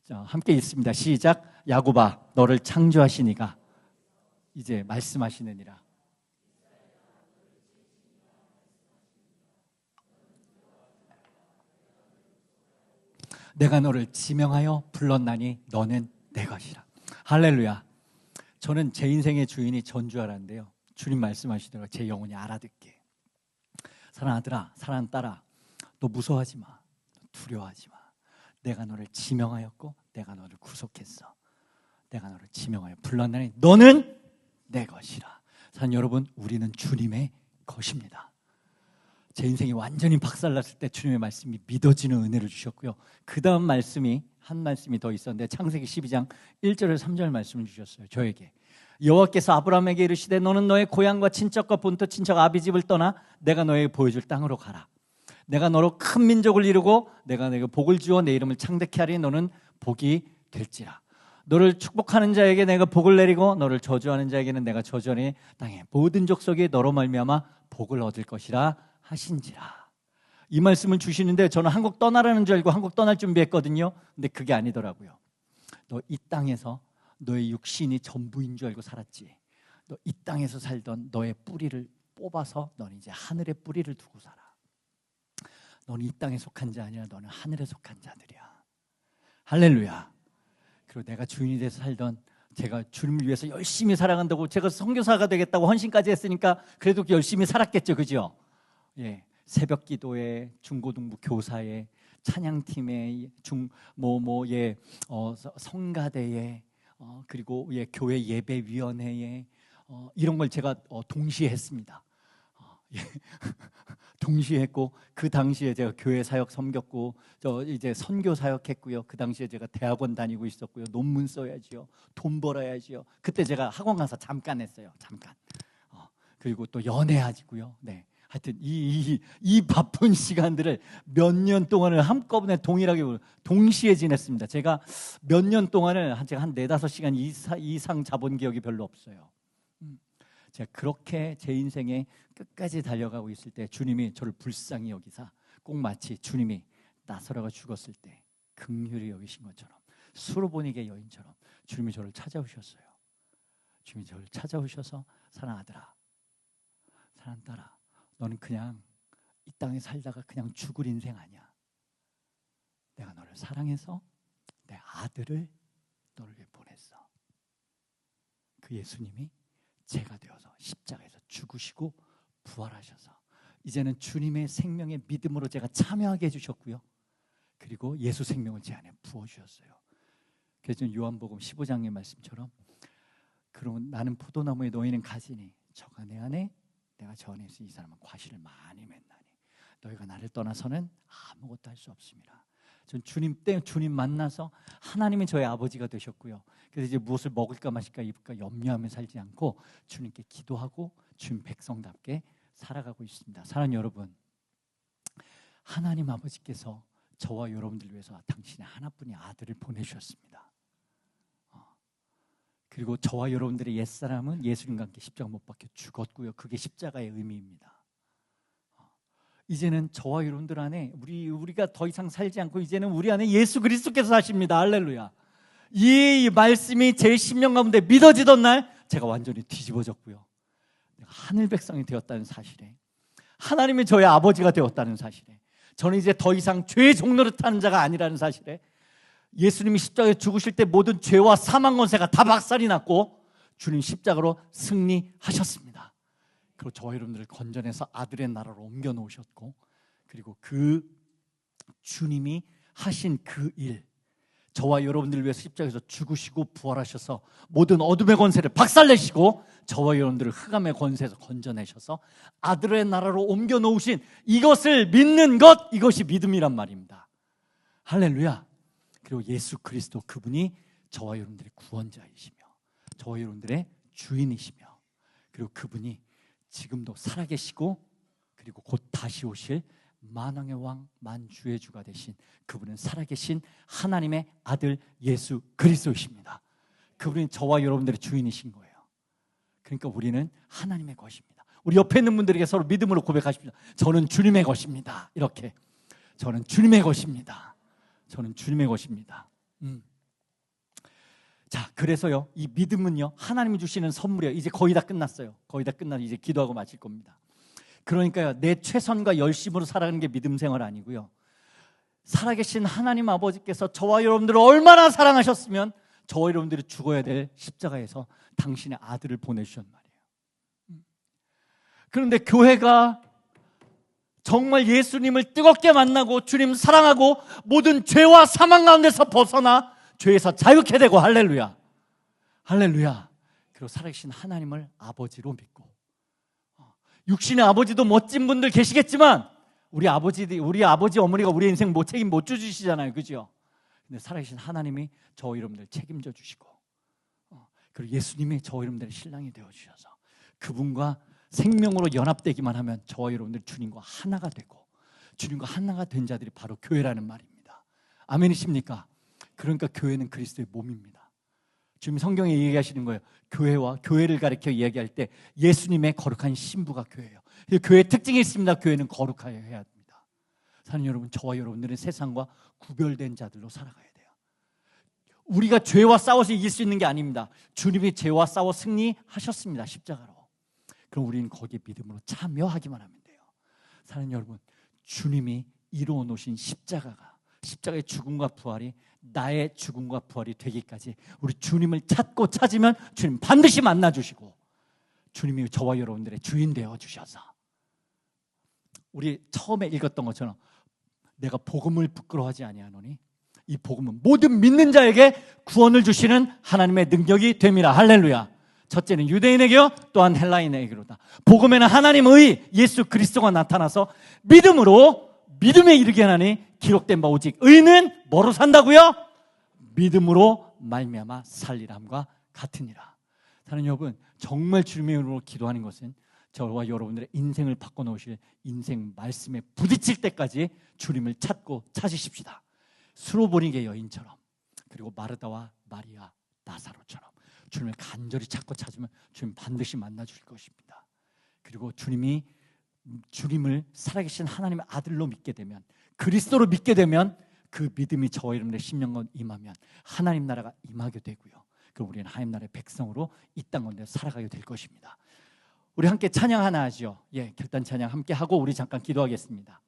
[SPEAKER 1] 자, 함께 읽습니다. 시작. 야곱아, 너를 창조하신 이가 이제 말씀하시느니라. 내가 너를 지명하여 불렀나니 너는 내 것이라. 할렐루야. 저는 제 인생의 주인이 전 줄 알았는데요, 주님 말씀하시더라고요. 제 영혼이 알아듣게. 사랑하는 아들아, 사랑하는 딸아, 너 무서워하지 마, 너 두려워하지 마. 내가 너를 지명하였고 내가 너를 구속했어. 내가 너를 지명하여 불렀나니 너는 내 것이라. 사랑하는 여러분, 우리는 주님의 것입니다. 제 인생이 완전히 박살났을 때 주님의 말씀이 믿어지는 은혜를 주셨고요, 그 다음 말씀이 한 말씀이 더 있었는데 창세기 12장 1절에서 3절 말씀을 주셨어요. 저에게 여호와께서 아브라함에게 이르시되 너는 너의 고향과 친척과 본토 친척 아비집을 떠나 내가 너에게 보여줄 땅으로 가라. 내가 너로 큰 민족을 이루고 내가 너에게 복을 주어 내 이름을 창대케 하리니 너는 복이 될지라. 너를 축복하는 자에게 내가 복을 내리고 너를 저주하는 자에게는 내가 저주하니 땅의 모든 족속이 너로 말미암아 복을 얻을 것이라 하신지라. 이 말씀을 주시는데 저는 한국 떠나라는 줄 알고 한국 떠날 준비했거든요. 근데 그게 아니더라고요. 너 이 땅에서 너의 육신이 전부인 줄 알고 살았지. 너 이 땅에서 살던 너의 뿌리를 뽑아서 너는 이제 하늘의 뿌리를 두고 살아. 너는 이 땅에 속한 자 아니라 너는 하늘에 속한 자들이야. 할렐루야. 그리고 내가 주인이 돼서 살던, 제가 주님을 위해서 열심히 살아간다고, 제가 선교사가 되겠다고 헌신까지 했으니까 그래도 열심히 살았겠죠, 그죠? 예, 새벽 기도에, 중고등부 교사에, 찬양팀에, 성가대에, 그리고 예, 교회 예배위원회에, 이런 걸 제가 동시에 했습니다. 예. 동시에 했고, 그 당시에 제가 교회 사역 섬겼고, 저 이제 선교 사역했고요. 그 당시에 제가 대학원 다니고 있었고요. 논문 써야지요. 돈 벌어야지요. 그때 제가 학원 가서 잠깐 했어요. 잠깐. 그리고 또 연애하지고요. 네. 하여튼 이 바쁜 시간들을 몇 년 동안을 한꺼번에 동시에 지냈습니다. 제가 몇 년 동안을 제가 한 4-5시간 이상 자본 기억이 별로 없어요. 제가 그렇게 제 인생에 끝까지 달려가고 있을 때 주님이 저를 불쌍히 여기사, 꼭 마치 주님이 나사로가 죽었을 때 긍휼히 여기신 것처럼, 수로보니게 여인처럼 주님이 저를 찾아오셨어요. 주님이 저를 찾아오셔서 사랑하는 아들아, 사랑하는 딸아, 너는 그냥 이 땅에 살다가 그냥 죽을 인생 아니야. 내가 너를 사랑해서 내 아들을 너를 위해 보냈어. 그 예수님이 제가 되어서 십자가에서 죽으시고 부활하셔서 이제는 주님의 생명의 믿음으로 제가 참여하게 해주셨고요, 그리고 예수 생명을 제 안에 부어주셨어요. 그래서 요한복음 15장의 말씀처럼, 그러면 나는 포도나무에 너희는 가지니 저가 내 안에 내가 저 안에 있으니 이 사람은 과실을 많이 맺나니 너희가 나를 떠나서는 아무것도 할 수 없습니다. 전 주님 만나서 하나님이 저의 아버지가 되셨고요. 그래서 이제 무엇을 먹을까 마실까 입을까 염려하며 살지 않고 주님께 기도하고 주님 백성답게 살아가고 있습니다. 사랑하는 여러분, 하나님 아버지께서 저와 여러분들 위해서 당신의 하나뿐인 아들을 보내주셨습니다. 그리고 저와 여러분들의 옛사람은 예수님과 함께 십자가 못 박혀 죽었고요. 그게 십자가의 의미입니다. 이제는 저와 여러분들 안에 우리가 더 이상 살지 않고 이제는 우리 안에 예수 그리스도께서 사십니다. 할렐루야. 이 말씀이 제 심령 가운데 믿어지던 날 제가 완전히 뒤집어졌고요. 내가 하늘 백성이 되었다는 사실에, 하나님이 저의 아버지가 되었다는 사실에, 저는 이제 더 이상 죄의 종노릇하는 자가 아니라는 사실에, 예수님이 십자가에 죽으실 때 모든 죄와 사망 권세가 다 박살이 났고 주님 십자가로 승리하셨습니다. 그리고 저와 여러분들을 건져내서 아들의 나라로 옮겨 놓으셨고, 그리고 그 주님이 하신 그 일, 저와 여러분들을 위해서 십자가에서 죽으시고 부활하셔서 모든 어둠의 권세를 박살내시고 저와 여러분들을 흑암의 권세에서 건져내셔서 아들의 나라로 옮겨 놓으신 이것을 믿는 것, 이것이 믿음이란 말입니다. 할렐루야. 그리고 예수 그리스도, 그분이 저와 여러분들의 구원자이시며 저와 여러분들의 주인이시며, 그리고 그분이 지금도 살아계시고 그리고 곧 다시 오실 만왕의 왕 만주의 주가 되신 그분은 살아계신 하나님의 아들 예수 그리스도이십니다. 그분이 저와 여러분들의 주인이신 거예요. 그러니까 우리는 하나님의 것입니다. 우리 옆에 있는 분들에게 서로 믿음으로 고백하십니다. 저는 주님의 것입니다. 이렇게, 저는 주님의 것입니다. 저는 주님의 것입니다. 자, 그래서요, 이 믿음은요, 하나님이 주시는 선물이에요. 이제 거의 다 끝났어요. 거의 다 끝나서 이제 기도하고 마칠 겁니다. 그러니까요, 내 최선과 열심으로 살아가는 게 믿음 생활 아니고요, 살아계신 하나님 아버지께서 저와 여러분들을 얼마나 사랑하셨으면 저와 여러분들이 죽어야 될 십자가에서 당신의 아들을 보내주셨단 말이에요. 그런데 교회가 정말 예수님을 뜨겁게 만나고 주님 사랑하고 모든 죄와 사망 가운데서 벗어나 죄에서 자유케 되고, 할렐루야, 할렐루야. 그리고 살아계신 하나님을 아버지로 믿고, 육신의 아버지도 멋진 분들 계시겠지만 우리 아버지 어머니가 우리 인생 책임 못 주시잖아요, 그죠? 근데 살아계신 하나님이 저와 여러분들 책임져 주시고, 그리고 예수님이 저와 여러분들의 신랑이 되어 주셔서 그분과 생명으로 연합되기만 하면 저와 여러분들 주님과 하나가 되고, 주님과 하나가 된 자들이 바로 교회라는 말입니다. 아멘이십니까? 그러니까 교회는 그리스도의 몸입니다. 지금 성경에 얘기하시는 거예요. 교회를 가리켜 이야기할 때 예수님의 거룩한 신부가 교회예요. 교회의 특징이 있습니다. 교회는 거룩하여야 합니다. 사는 여러분, 저와 여러분들은 세상과 구별된 자들로 살아가야 돼요. 우리가 죄와 싸워서 이길 수 있는 게 아닙니다. 주님이 죄와 싸워 승리하셨습니다, 십자가로. 그럼 우리는 거기에 믿음으로 참여하기만 하면 돼요. 사는 여러분, 주님이 이루어 놓으신 십자가의 죽음과 부활이 나의 죽음과 부활이 되기까지 우리 주님을 찾고 찾으면 주님 반드시 만나주시고, 주님이 저와 여러분들의 주인 되어주셔서, 우리 처음에 읽었던 것처럼 내가 복음을 부끄러워하지 아니하노니 이 복음은 모든 믿는 자에게 구원을 주시는 하나님의 능력이 됨이라. 할렐루야. 첫째는 유대인에게요, 또한 헬라인에게로다. 복음에는 하나님의 예수 그리스도가 나타나서 믿음에 이르게 하나니 기록된 바 오직 의는 뭐로 산다고요? 믿음으로 말미암아 살리람과 같으니라. 사는 여러분, 정말 주님의 이름으로 기도하는 것은 저와 여러분들의 인생을 바꿔놓으실 인생 말씀에 부딪힐 때까지 주님을 찾고 찾으십시다. 수로보니게 여인처럼, 그리고 마르다와 마리아, 나사로처럼 주님을 간절히 찾고 찾으면 주님 반드시 만나 주실 것입니다. 그리고 주님을 살아계신 하나님의 아들로 믿게 되면, 그리스도로 믿게 되면 그 믿음이 저와 여러분의 심령과 임하면 하나님 나라가 임하게 되고요, 그럼 우리는 하나님 나라의 백성으로 이 땅 가운데 살아가게 될 것입니다. 우리 함께 찬양 하나 하죠. 결단 찬양 함께 하고 우리 잠깐 기도하겠습니다.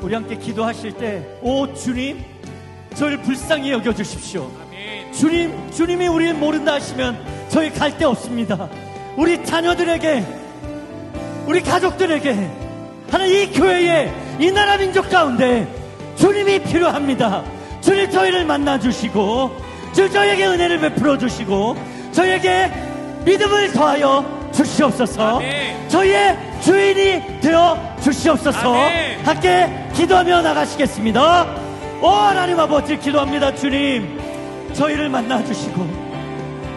[SPEAKER 1] 우리 함께 기도하실 때, 오 주님, 저를 불쌍히 여겨주십시오. 주님이 우리를 모른다 하시면 저희 갈 데 없습니다. 우리 자녀들에게, 우리 가족들에게, 하나님 이 교회에, 이 나라 민족 가운데 주님이 필요합니다. 주님 저희를 만나주시고, 주 저희에게 은혜를 베풀어 주시고, 저희에게 믿음을 더하여 주시옵소서. 아멘. 저희의 주인이 되어 주시옵소서. 아멘. 함께 기도하며 나가시겠습니다. 오 하나님 아버지, 기도합니다. 주님, 저희를 만나주시고,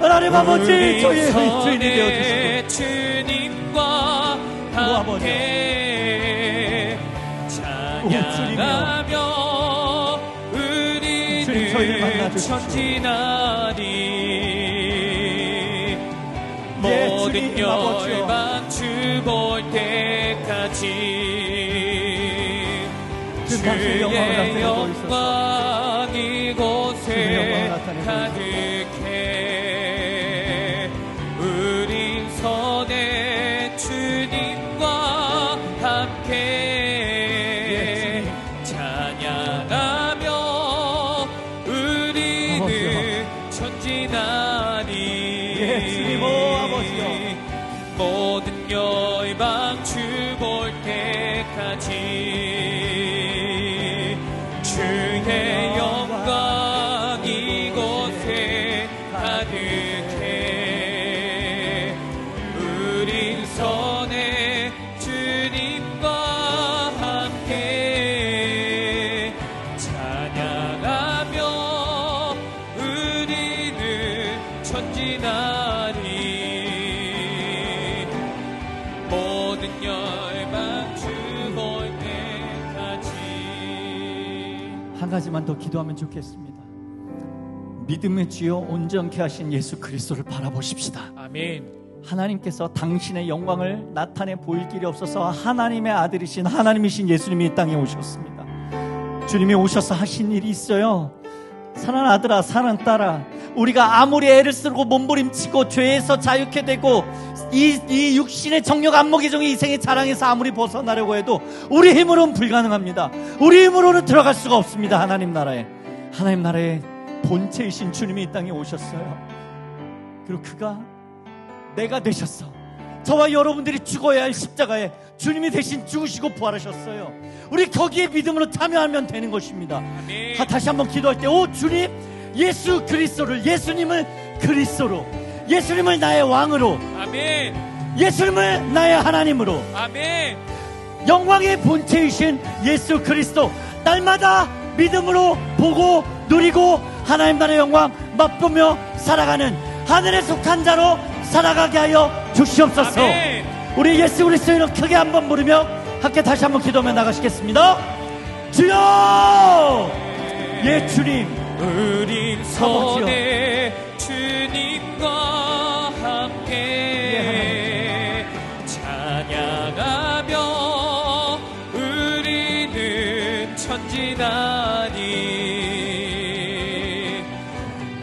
[SPEAKER 1] 하나님 아버지, 저희의 주인이 되어주시고, 주님과 함께 찬양하며 우리는 전진하니 모든 열방 주 볼 때까지 주의 영광 이곳에 가득해. 우린 선의 주님과 함께 찬양하며 우리 주님, 오 아버지여,
[SPEAKER 2] 모든 열방 주 볼 때까지 주의 영광 이곳에 가득해. 우린 선에 주님과 함께 찬양하며 우리는 전진하리. 모든 열방 주 볼 때까지.
[SPEAKER 1] 한 가지만 더 기도하면 좋겠습니다. 믿음의 주여 온전케 하신 예수 그리스도를 바라보십시다.
[SPEAKER 2] 아멘.
[SPEAKER 1] 하나님께서 당신의 영광을 나타내 보일 길이 없어서 하나님의 아들이신 하나님이신 예수님이 이 땅에 오셨습니다. 주님이 오셔서 하신 일이 있어요. 사랑하는 아들아, 사랑하는 딸아, 우리가 아무리 애를 쓰고 몸부림치고 죄에서 자유케 되고 이 육신의 정욕 안목의정의 이생의 자랑에서 아무리 벗어나려고 해도 우리 힘으로는 불가능합니다. 우리 힘으로는 들어갈 수가 없습니다. 하나님 나라에 본체이신 주님이 이 땅에 오셨어요. 그리고 그가 내가 되셨어. 저와 여러분들이 죽어야 할 십자가에 주님이 대신 죽으시고 부활하셨어요. 우리 거기에 믿음으로 참여하면 되는 것입니다. 다시 한번 기도할 때, 오 주님, 예수 그리스도를, 예수님을 그리스도로, 예수님을 나의 왕으로,
[SPEAKER 2] 아멘.
[SPEAKER 1] 예수님을 나의 하나님으로,
[SPEAKER 2] 아멘.
[SPEAKER 1] 영광의 본체이신 예수 그리스도 날마다 믿음으로 보고 누리고 하나님 나라의 영광 맛보며 살아가는 하늘에 속한 자로 살아가게 하여 주시옵소서.
[SPEAKER 2] 아멘.
[SPEAKER 1] 우리 예수 그리스도 이름 크게 한번 부르며 함께 다시 한번 기도하며 나가시겠습니다. 주여, 예 주님,
[SPEAKER 2] 우린 선에 주님과 함께 찬양하며 우리는 전진하니.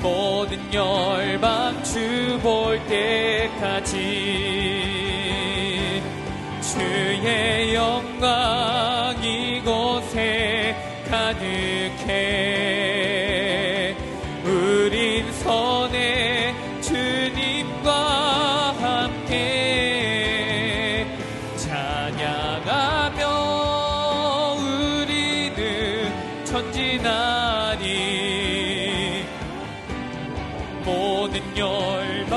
[SPEAKER 2] 모든 열방 주 볼 때까지 주의 영광 이곳에 가득해. 우린 선에 주님과 함께 찬양하며 우리는 전진하니. 모든 열방